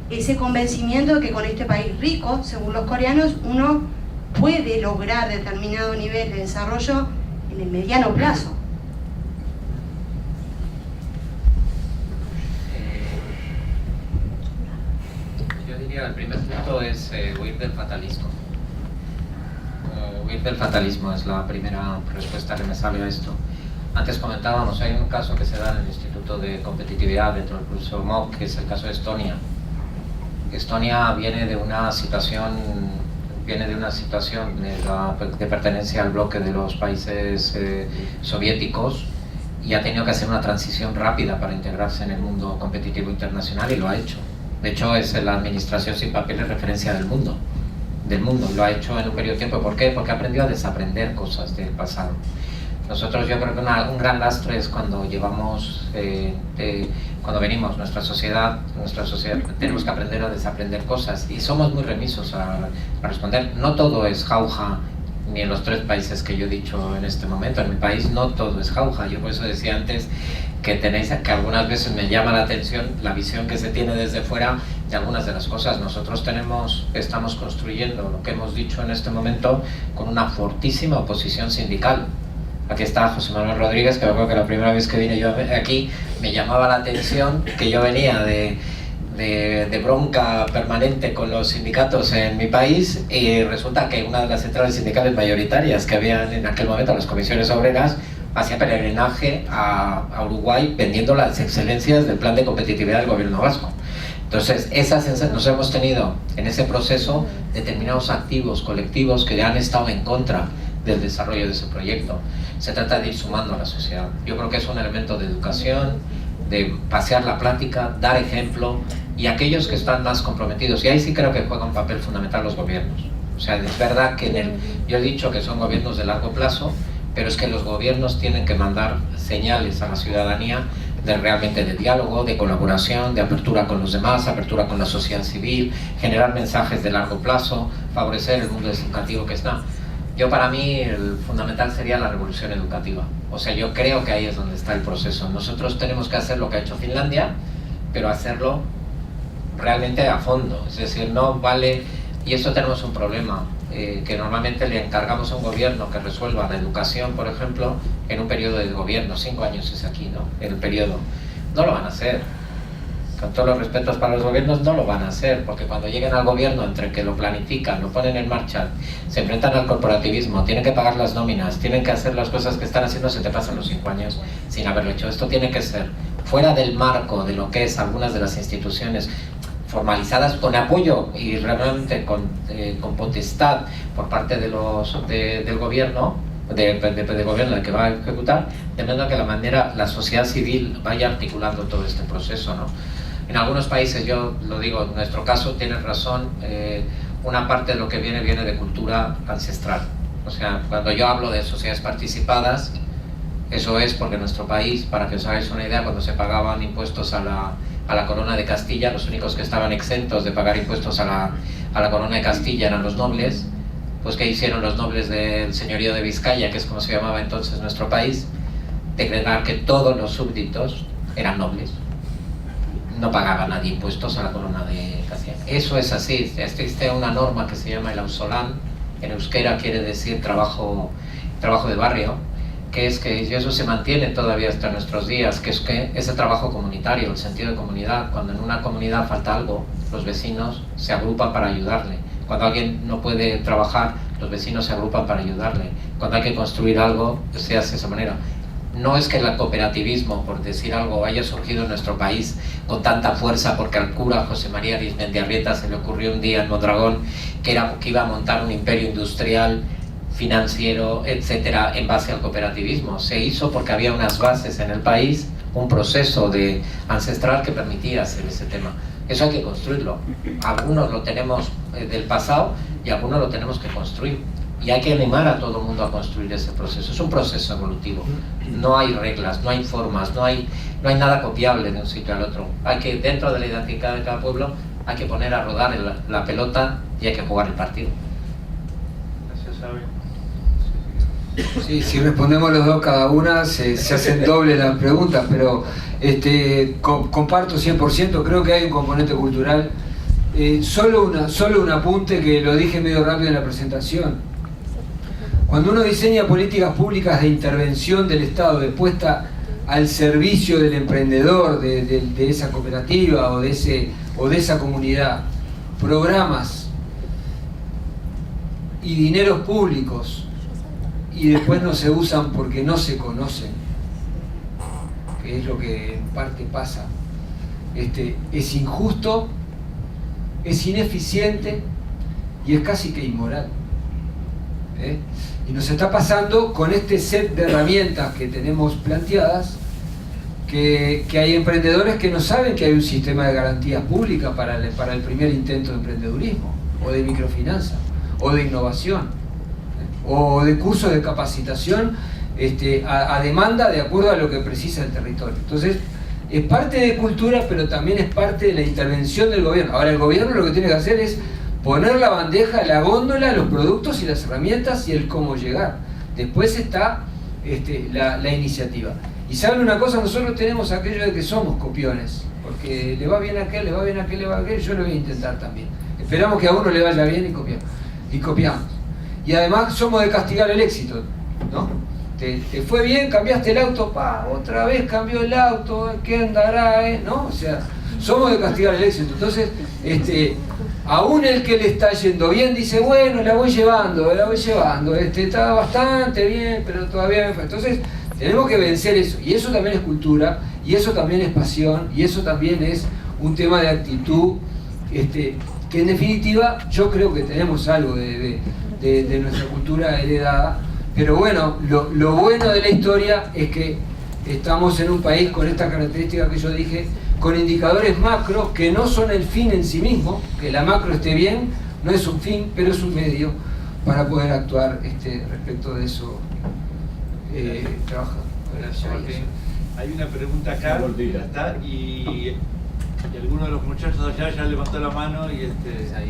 ese convencimiento de que con este país rico, según los coreanos, uno puede lograr determinado nivel de desarrollo en el mediano plazo? Yo diría el primer punto es huir del fatalismo. Huir del fatalismo es la primera respuesta que me sale a esto. Antes comentábamos, hay un caso que se da en el Instituto de Competitividad dentro del curso MOOC, que es el caso de Estonia. Estonia viene de una situación de pertenencia al bloque de los países soviéticos, y ha tenido que hacer una transición rápida para integrarse en el mundo competitivo internacional, y lo ha hecho. De hecho, es la administración sin papeles referencia del mundo. Lo ha hecho en un periodo de tiempo. ¿Por qué? Porque ha aprendido a desaprender cosas del pasado. Nosotros, yo creo que un gran lastre es cuando cuando venimos, nuestra sociedad, tenemos que aprender a desaprender cosas, y somos muy remisos a responder. No todo es jauja, ni en los 3 países que yo he dicho en este momento. En mi país no todo es jauja. Yo por eso decía antes que algunas veces me llama la atención la visión que se tiene desde fuera de algunas de las cosas. Nosotros estamos construyendo lo que hemos dicho en este momento con una fortísima oposición sindical. Aquí está José Manuel Rodríguez, que me acuerdo que la primera vez que vine yo aquí me llamaba la atención que yo venía de bronca permanente con los sindicatos en mi país, y resulta que una de las centrales sindicales mayoritarias que habían en aquel momento, las comisiones obreras, hacía peregrinaje a Uruguay vendiendo las excelencias del plan de competitividad del gobierno vasco. Entonces, nos hemos tenido en ese proceso determinados activos, colectivos que han estado en contra del desarrollo de ese proyecto. Se trata de ir sumando a la sociedad. Yo creo que es un elemento de educación, de pasear la plática, dar ejemplo, y aquellos que están más comprometidos, y ahí sí creo que juega un papel fundamental los gobiernos. O sea, es verdad que yo he dicho que son gobiernos de largo plazo, pero es que los gobiernos tienen que mandar señales a la ciudadanía realmente de diálogo, de colaboración, de apertura con los demás, apertura con la sociedad civil, generar mensajes de largo plazo, favorecer el mundo educativo que está. Para mí, el fundamental sería la revolución educativa. O sea, yo creo que ahí es donde está el proceso. Nosotros tenemos que hacer lo que ha hecho Finlandia, pero hacerlo realmente a fondo. Es decir, no vale... Y eso tenemos un problema, que normalmente le encargamos a un gobierno que resuelva la educación, por ejemplo, en un periodo de gobierno, 5 años es aquí, ¿no? El periodo. No lo van a hacer. Con todos los respetos para los gobiernos, no lo van a hacer, porque cuando lleguen al gobierno, entre que lo planifican, lo ponen en marcha, se enfrentan al corporativismo, tienen que pagar las nóminas, tienen que hacer las cosas que están haciendo, se te pasan los 5 años sin haberlo hecho. Esto tiene que ser fuera del marco de lo que es algunas de las instituciones formalizadas con apoyo y realmente con potestad por parte de del gobierno, del gobierno que va a ejecutar, de manera que la sociedad civil vaya articulando todo este proceso, ¿no? En algunos países, yo lo digo, en nuestro caso tienes razón, una parte de lo que viene de cultura ancestral. O sea, cuando yo hablo de sociedades participadas, eso es porque en nuestro país, para que os hagáis una idea, cuando se pagaban impuestos a la corona de Castilla, los únicos que estaban exentos de pagar impuestos a la corona de Castilla eran los nobles. Pues ¿qué hicieron los nobles del señorío de Vizcaya, que es como se llamaba entonces nuestro país? Decretar que todos los súbditos eran nobles. No pagaba nadie impuestos a la corona de Castilla. Eso es así. Existe una norma que se llama el ausolán, en euskera quiere decir trabajo de barrio, que es que y eso se mantiene todavía hasta nuestros días, que es que ese trabajo comunitario, el sentido de comunidad, cuando en una comunidad falta algo, los vecinos se agrupan para ayudarle. Cuando alguien no puede trabajar, los vecinos se agrupan para ayudarle. Cuando hay que construir algo, se hace de esa manera. No es que el cooperativismo, por decir algo, haya surgido en nuestro país con tanta fuerza porque al cura José María Arizmendiarrieta se le ocurrió un día en Mondragón que iba a montar un imperio industrial, financiero, etcétera, en base al cooperativismo. Se hizo porque había unas bases en el país, un proceso ancestral que permitía hacer ese tema. Eso hay que construirlo. Algunos lo tenemos del pasado y algunos lo tenemos que construir. Y hay que animar a todo el mundo a construir ese proceso. Es un proceso evolutivo. No hay reglas, no hay formas, no hay nada copiable de un sitio al otro. Hay que, dentro de la identidad de cada pueblo, hay que poner a rodar la pelota y hay que jugar el partido. Gracias, Xavi. Sí, si respondemos los dos cada una, se hacen doble las preguntas, pero comparto 100%, creo que hay un componente cultural. Solo un apunte que lo dije medio rápido en la presentación. Cuando uno diseña políticas públicas de intervención del Estado, de puesta al servicio del emprendedor, de esa cooperativa o de esa comunidad, programas y dineros públicos, y después no se usan porque no se conocen, que es lo que en parte pasa, es injusto, es ineficiente y es casi que inmoral. Y nos está pasando con este set de herramientas que tenemos planteadas, que hay emprendedores que no saben que hay un sistema de garantías públicas para el primer intento de emprendedurismo, o de microfinanza, o de innovación, o de cursos de capacitación a demanda de acuerdo a lo que precisa el territorio. Entonces, es parte de cultura, pero también es parte de la intervención del gobierno. Ahora, el gobierno lo que tiene que hacer es poner la bandeja, la góndola, los productos y las herramientas y el cómo llegar. Después está la iniciativa. Y saben una cosa, nosotros tenemos aquello de que somos copiones, porque le va bien a aquel, le va bien a aquel, le va a aquel, yo lo voy a intentar también. Esperamos que a uno le vaya bien y copiamos. Y además somos de castigar el éxito, ¿no? Te fue bien, cambiaste el auto, otra vez cambió el auto, ¿qué andará? ¿No? O sea, somos de castigar el éxito. Entonces, aún el que le está yendo bien dice, bueno, la voy llevando, está bastante bien, pero todavía me falta. Entonces, tenemos que vencer eso. Y eso también es cultura, y eso también es pasión, y eso también es un tema de actitud, que en definitiva yo creo que tenemos algo de nuestra cultura heredada, pero bueno, lo bueno de la historia es que estamos en un país con esta característica que yo dije, con indicadores macro que no son el fin en sí mismo, que la macro esté bien, no es un fin, pero es un medio para poder actuar respecto de eso, trabajar. Gracias, Martín. Hay una pregunta acá, ya está, y alguno de los muchachos allá ya levantó la mano y a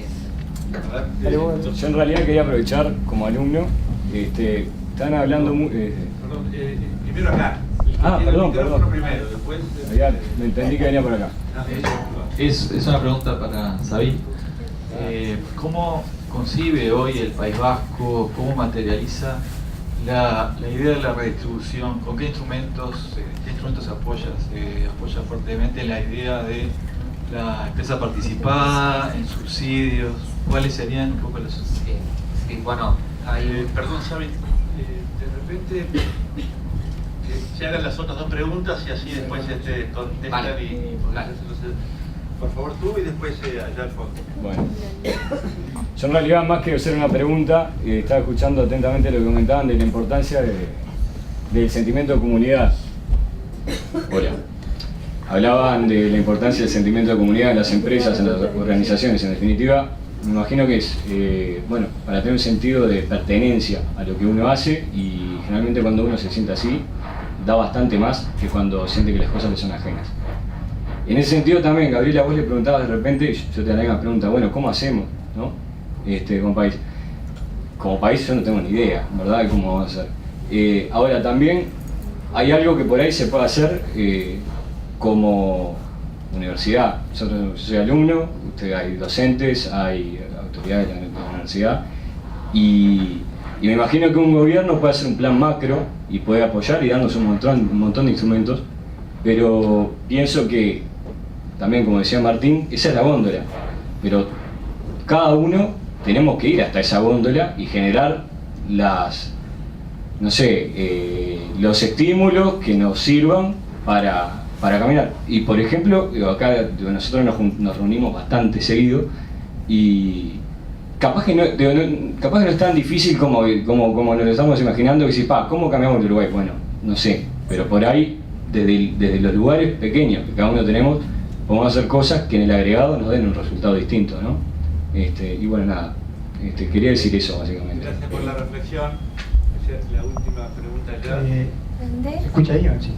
ver, yo en realidad quería aprovechar como alumno, están hablando perdón, primero acá. Perdón. Primero, después, me entendí que venía por acá. Es una pregunta para Sabine. ¿Cómo concibe hoy el País Vasco, cómo materializa la idea de la redistribución? ¿Con qué instrumentos apoya fuertemente la idea de la empresa participada, en subsidios? ¿Cuáles serían un poco los...? Sí, bueno, perdón, Sabine, de repente se hagan las otras dos preguntas y así después contestan. Vale. Entonces, por favor tú y después allá al fondo. Bueno, yo en realidad más que hacer una pregunta, estaba escuchando atentamente lo que comentaban de la importancia del sentimiento de comunidad. Hola. Hablaban de la importancia del sentimiento de comunidad en las empresas, en las organizaciones. En definitiva, me imagino que es, para tener un sentido de pertenencia a lo que uno hace, y generalmente cuando uno se siente así, da bastante más que cuando siente que las cosas le son ajenas. En ese sentido también, Gabriela, vos le preguntabas de repente, yo te haría una pregunta, bueno, ¿cómo hacemos, no? Como país. Como país yo no tengo ni idea, ¿verdad?, de cómo vamos a hacer. Ahora también hay algo que por ahí se puede hacer como universidad. Yo soy alumno, hay docentes, hay autoridades de la universidad, y me imagino que un gobierno puede hacer un plan macro y puede apoyar y darnos un montón de instrumentos, pero pienso que también, como decía Martín, esa es la góndola, pero cada uno tenemos que ir hasta esa góndola y generar los estímulos que nos sirvan para caminar. Y por ejemplo, acá nosotros nos reunimos bastante seguido, y capaz que no es tan difícil como nos lo estamos imaginando, que decir, ¿cómo cambiamos el Uruguay? Bueno, no sé, pero por ahí, desde los lugares pequeños que cada uno tenemos, podemos hacer cosas que en el agregado nos den un resultado distinto, ¿no? Y bueno, nada, quería decir eso básicamente. Gracias por la reflexión. Esa es la última pregunta ya. ¿Se escucha ahí? Sí.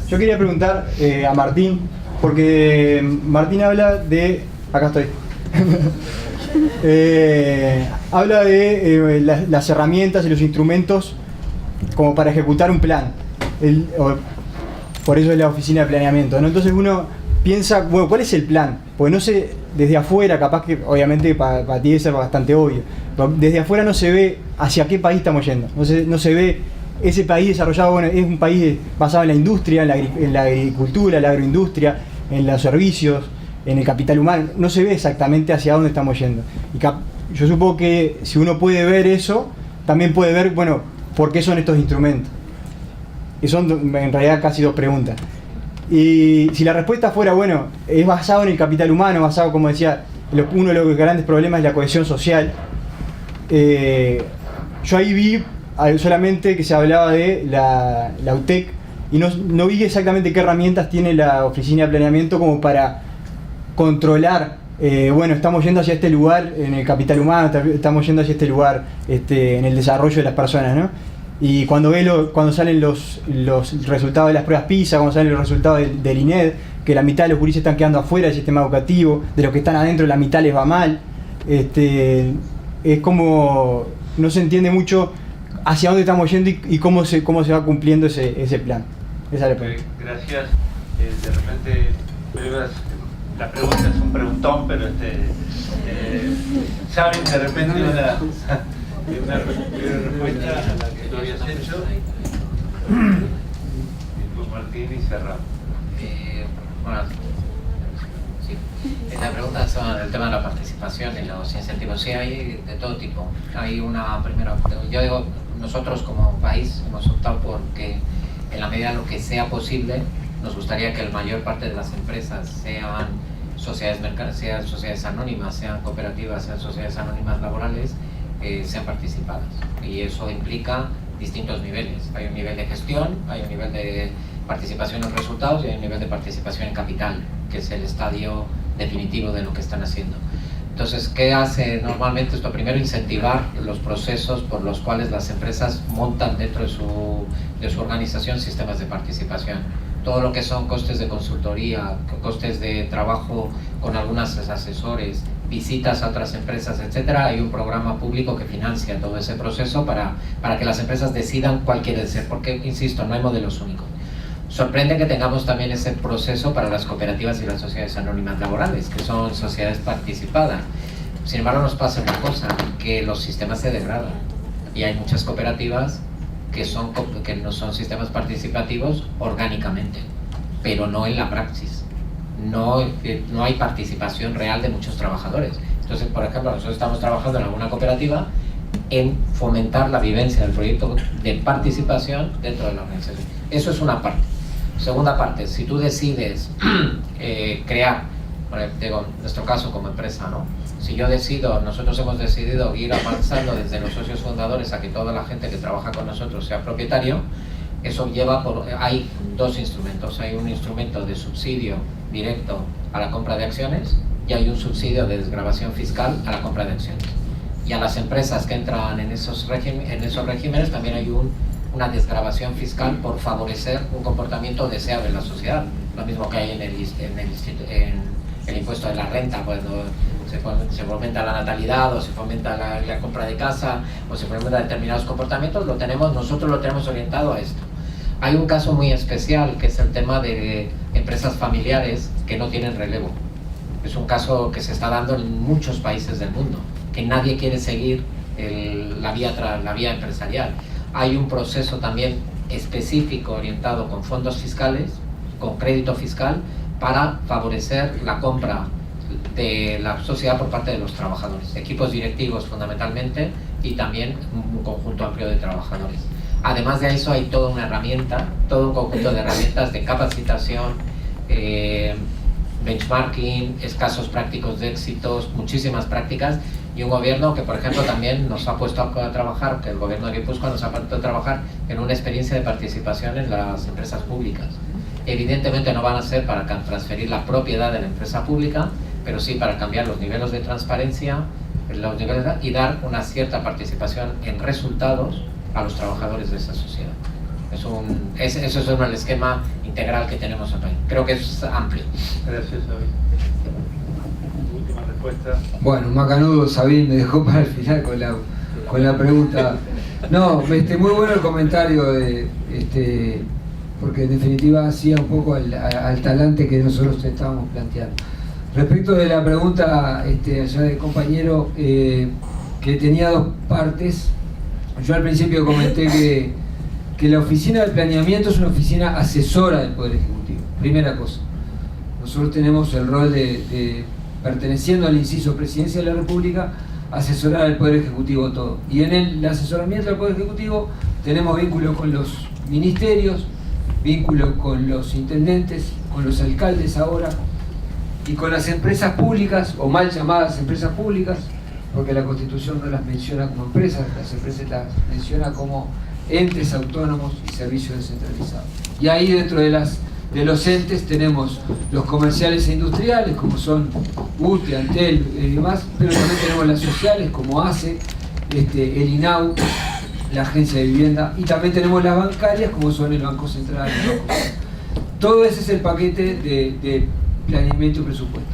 Yo quería preguntar a Martín, porque Martín habla de... Acá estoy. Habla de las herramientas y los instrumentos como para ejecutar un plan. Por eso es la oficina de planeamiento, ¿no? Entonces uno piensa, bueno, ¿cuál es el plan? Porque no sé, desde afuera, capaz que obviamente para ti es bastante obvio, pero desde afuera no se ve hacia qué país estamos yendo, no se ve ese país desarrollado. Bueno, es un país basado en la industria, en la agricultura, la agroindustria, en los servicios, en el capital humano. No se ve exactamente hacia dónde estamos yendo. Y yo supongo que si uno puede ver eso, también puede ver, bueno, por qué son estos instrumentos. Y son en realidad casi dos preguntas. Y si la respuesta fuera, bueno, es basado en el capital humano, basado, como decía, uno de los grandes problemas es la cohesión social. Yo ahí vi solamente que se hablaba de la UTEC, y no vi exactamente qué herramientas tiene la oficina de planeamiento como para controlar, bueno, estamos yendo hacia este lugar en el capital humano, estamos yendo hacia este lugar en el desarrollo de las personas, ¿no? Y cuando salen los resultados de las pruebas PISA, cuando salen los resultados del INED, que la mitad de los gurises están quedando afuera del sistema educativo, de los que están adentro la mitad les va mal, es como no se entiende mucho hacia dónde estamos yendo y cómo se va cumpliendo ese plan. Esa es la pregunta. Gracias. De repente, la pregunta es un preguntón, pero ¿saben de repente una respuesta a la que tú habías hecho? Y pues Martín y cerramos. Bueno, sí. La pregunta sobre el tema de la participación y los incentivos. Sí, hay de todo tipo. Hay yo digo, nosotros como país hemos optado por que en la medida de lo que sea posible, nos gustaría que la mayor parte de las empresas sean sociedades anónimas, sean cooperativas, sean sociedades anónimas laborales, sean participadas. Y eso implica distintos niveles. Hay un nivel de gestión, hay un nivel de participación en resultados y hay un nivel de participación en capital, que es el estadio definitivo de lo que están haciendo. Entonces, ¿qué hace normalmente esto? Primero, incentivar los procesos por los cuales las empresas montan dentro de su organización sistemas de participación. Todo lo que son costes de consultoría, costes de trabajo con algunos asesores, visitas a otras empresas, etcétera. Hay un programa público que financia todo ese proceso para que las empresas decidan cuál quieren ser, porque, insisto, no hay modelos únicos. Sorprende que tengamos también ese proceso para las cooperativas y las sociedades anónimas laborales, que son sociedades participadas. Sin embargo, nos pasa una cosa, que los sistemas se degradan y hay muchas cooperativas que no son sistemas participativos orgánicamente, pero no en la praxis. No hay participación real de muchos trabajadores. Entonces, por ejemplo, nosotros estamos trabajando en alguna cooperativa en fomentar la vivencia del proyecto de participación dentro de la organización. Eso es una parte. Segunda parte, si tú decides crear, digo, en nuestro caso como empresa, ¿no? Si nosotros hemos decidido ir avanzando desde los socios fundadores a que toda la gente que trabaja con nosotros sea propietario, eso hay dos instrumentos. Hay un instrumento de subsidio directo a la compra de acciones y hay un subsidio de desgravación fiscal a la compra de acciones. Y a las empresas que entran en esos regímenes también hay una desgravación fiscal por favorecer un comportamiento deseable en la sociedad. Lo mismo que hay en el impuesto de la renta, cuando se fomenta la natalidad o se fomenta la compra de casa o se fomenta determinados comportamientos, nosotros lo tenemos orientado a esto. Hay un caso muy especial que es el tema de empresas familiares que no tienen relevo. Es un caso que se está dando en muchos países del mundo, que nadie quiere seguir la vía empresarial. Hay un proceso también específico orientado con fondos fiscales, con crédito fiscal, para favorecer la compra de la sociedad por parte de los trabajadores, equipos directivos fundamentalmente y también un conjunto amplio de trabajadores. Además de eso hay toda una herramienta, todo un conjunto de herramientas de capacitación, benchmarking, casos prácticos de éxitos, muchísimas prácticas, y un gobierno que, por ejemplo, también nos ha puesto a trabajar, que el gobierno de Guipúzcoa nos ha puesto a trabajar en una experiencia de participación en las empresas públicas. Evidentemente no van a ser para transferir la propiedad de la empresa pública, pero sí para cambiar los niveles de transparencia y dar una cierta participación en resultados a los trabajadores de esa sociedad. Eso es el esquema integral que tenemos acá. Creo que es amplio. Gracias, David. Última respuesta. Bueno, macanudo, Sabine me dejó para el final con la pregunta. No, muy bueno el comentario porque en definitiva hacía un poco al talante que nosotros estábamos planteando. Respecto de la pregunta allá del compañero, que tenía dos partes, yo al principio comenté que la oficina de planeamiento es una oficina asesora del Poder Ejecutivo. Primera cosa, nosotros tenemos el rol de perteneciendo al inciso Presidencia de la República, asesorar al Poder Ejecutivo todo. Y en el asesoramiento del Poder Ejecutivo tenemos vínculo con los ministerios, vínculo con los intendentes, con los alcaldes ahora, y con las empresas públicas, o mal llamadas empresas públicas, porque la Constitución no las menciona como empresas, las empresas las menciona como entes autónomos y servicios descentralizados. Y ahí dentro de los entes tenemos los comerciales e industriales, como son UTE, Antel y demás, pero también tenemos las sociales, como ACE, el INAU, la Agencia de Vivienda, y también tenemos las bancarias, como son el Banco Central. Todo ese es el paquete de planeamiento y presupuesto.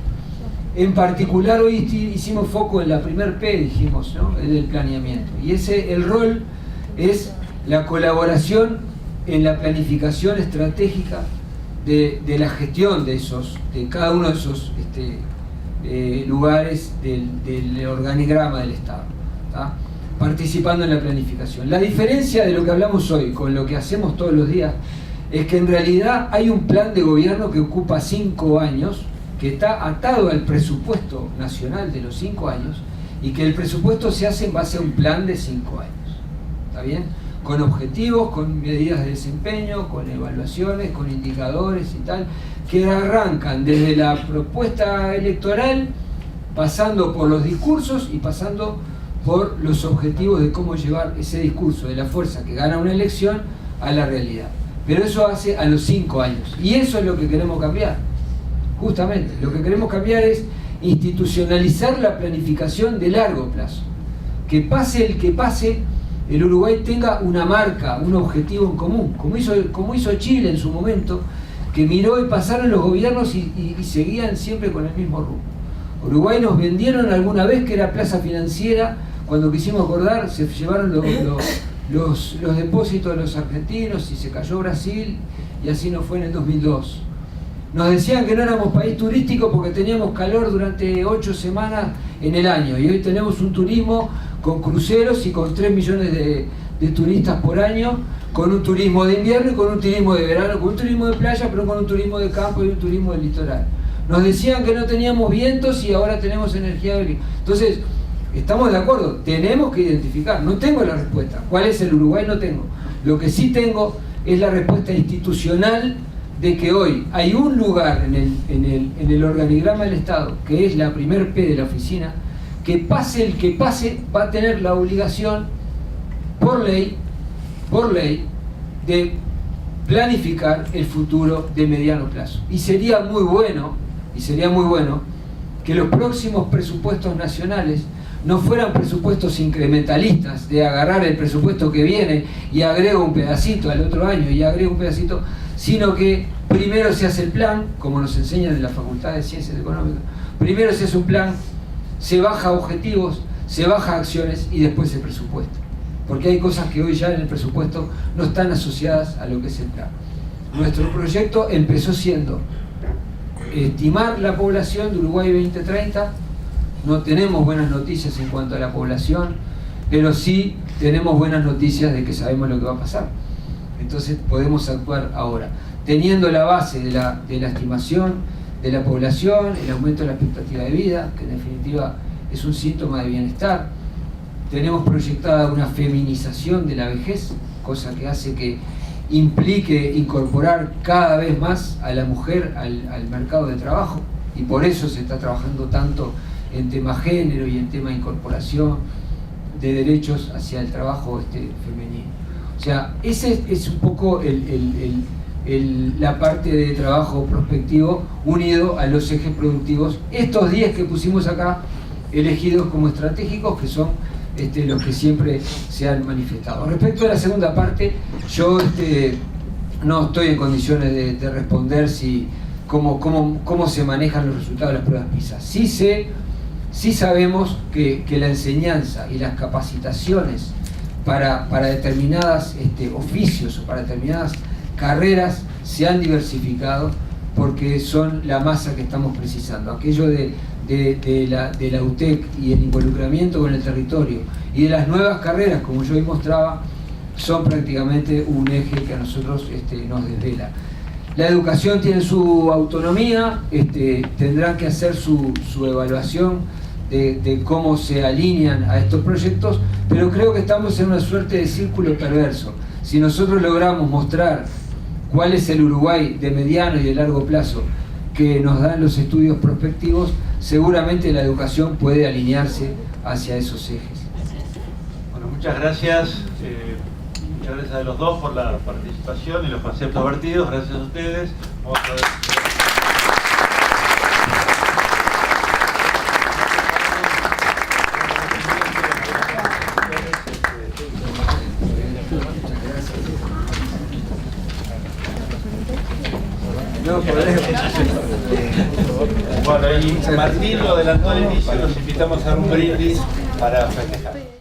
En particular hoy hicimos foco en la primer P, dijimos, ¿no? El del planeamiento. Y el rol es la colaboración en la planificación estratégica de la gestión de cada uno de esos lugares del organigrama del Estado, ¿tá? Participando en la planificación. La diferencia de lo que hablamos hoy con lo que hacemos todos los días es que en realidad hay un plan de gobierno que ocupa 5 años, que está atado al presupuesto nacional de los 5 años, y que el presupuesto se hace en base a un plan de 5 años. ¿Está bien? Con objetivos, con medidas de desempeño, con evaluaciones, con indicadores y tal. que arrancan desde la propuesta electoral, pasando por los discursos y pasando por los objetivos de cómo llevar ese discurso de la fuerza que gana una elección a la realidad. Pero eso hace a los 5 años. Y eso es lo que queremos cambiar. Justamente, lo que queremos cambiar es institucionalizar la planificación de largo plazo. Que pase el que pase, el Uruguay tenga una marca, un objetivo en común, como hizo Chile en su momento, que miró y pasaron los gobiernos y seguían siempre con el mismo rumbo. Uruguay nos vendieron alguna vez que era plaza financiera, cuando quisimos acordar se llevaron los depósitos de los argentinos y se cayó Brasil, y así nos fue en el 2002. Nos decían que no éramos país turístico porque teníamos calor durante 8 semanas en el año, y hoy tenemos un turismo con cruceros y con 3 millones de turistas por año, con un turismo de invierno y con un turismo de verano, con un turismo de playa, pero con un turismo de campo y un turismo del litoral. Nos decían que no teníamos vientos y ahora tenemos energía eólica. Entonces, estamos de acuerdo, tenemos que identificar. No tengo la respuesta. ¿Cuál es el Uruguay? No tengo. Lo que sí tengo es la respuesta institucional de que hoy hay un lugar en el organigrama del Estado, que es la primer P de la oficina, que pase el que pase, va a tener la obligación, por ley, de planificar el futuro de mediano plazo. Y sería muy bueno que los próximos presupuestos nacionales no fueran presupuestos incrementalistas, de agarrar el presupuesto que viene y agrego un pedacito al otro año y agrego un pedacito, sino que primero se hace el plan, como nos enseñan en la Facultad de Ciencias Económicas, primero se hace un plan, se baja objetivos, se baja acciones y después se presupuesta. Porque hay cosas que hoy ya en el presupuesto no están asociadas a lo que es el plan. Nuestro proyecto empezó siendo estimar la población de Uruguay 2030. No tenemos buenas noticias en cuanto a la población, pero sí tenemos buenas noticias de que sabemos lo que va a pasar. Entonces podemos actuar ahora, teniendo la base de la estimación de la población, el aumento de la expectativa de vida, que en definitiva es un síntoma de bienestar. Tenemos proyectada una feminización de la vejez, cosa que hace que implique incorporar cada vez más a la mujer al mercado de trabajo, y por eso se está trabajando tanto en tema género y en tema incorporación de derechos hacia el trabajo femenino. O sea, ese es un poco la parte de trabajo prospectivo unido a los ejes productivos, estos 10 que pusimos acá, elegidos como estratégicos, que son los que siempre se han manifestado. Respecto a la segunda parte, yo no estoy en condiciones de responder cómo se manejan los resultados de las pruebas PISA. Sí sabemos que la enseñanza y las capacitaciones para determinados oficios o para determinadas carreras se han diversificado porque son la masa que estamos precisando. Aquello de la UTEC y el involucramiento con el territorio y de las nuevas carreras, como yo hoy mostraba, son prácticamente un eje que a nosotros nos desvela. La educación tiene su autonomía, tendrán que hacer su evaluación de cómo se alinean a estos proyectos, pero creo que estamos en una suerte de círculo perverso. Si nosotros logramos mostrar cuál es el Uruguay de mediano y de largo plazo que nos dan los estudios prospectivos, seguramente la educación puede alinearse hacia esos ejes. Bueno, muchas gracias. Muchas gracias a los dos por la participación y los conceptos vertidos. Gracias a ustedes. Vamos a ver. Bueno, y Martín lo adelantó al inicio, los invitamos a un brindis para festejar.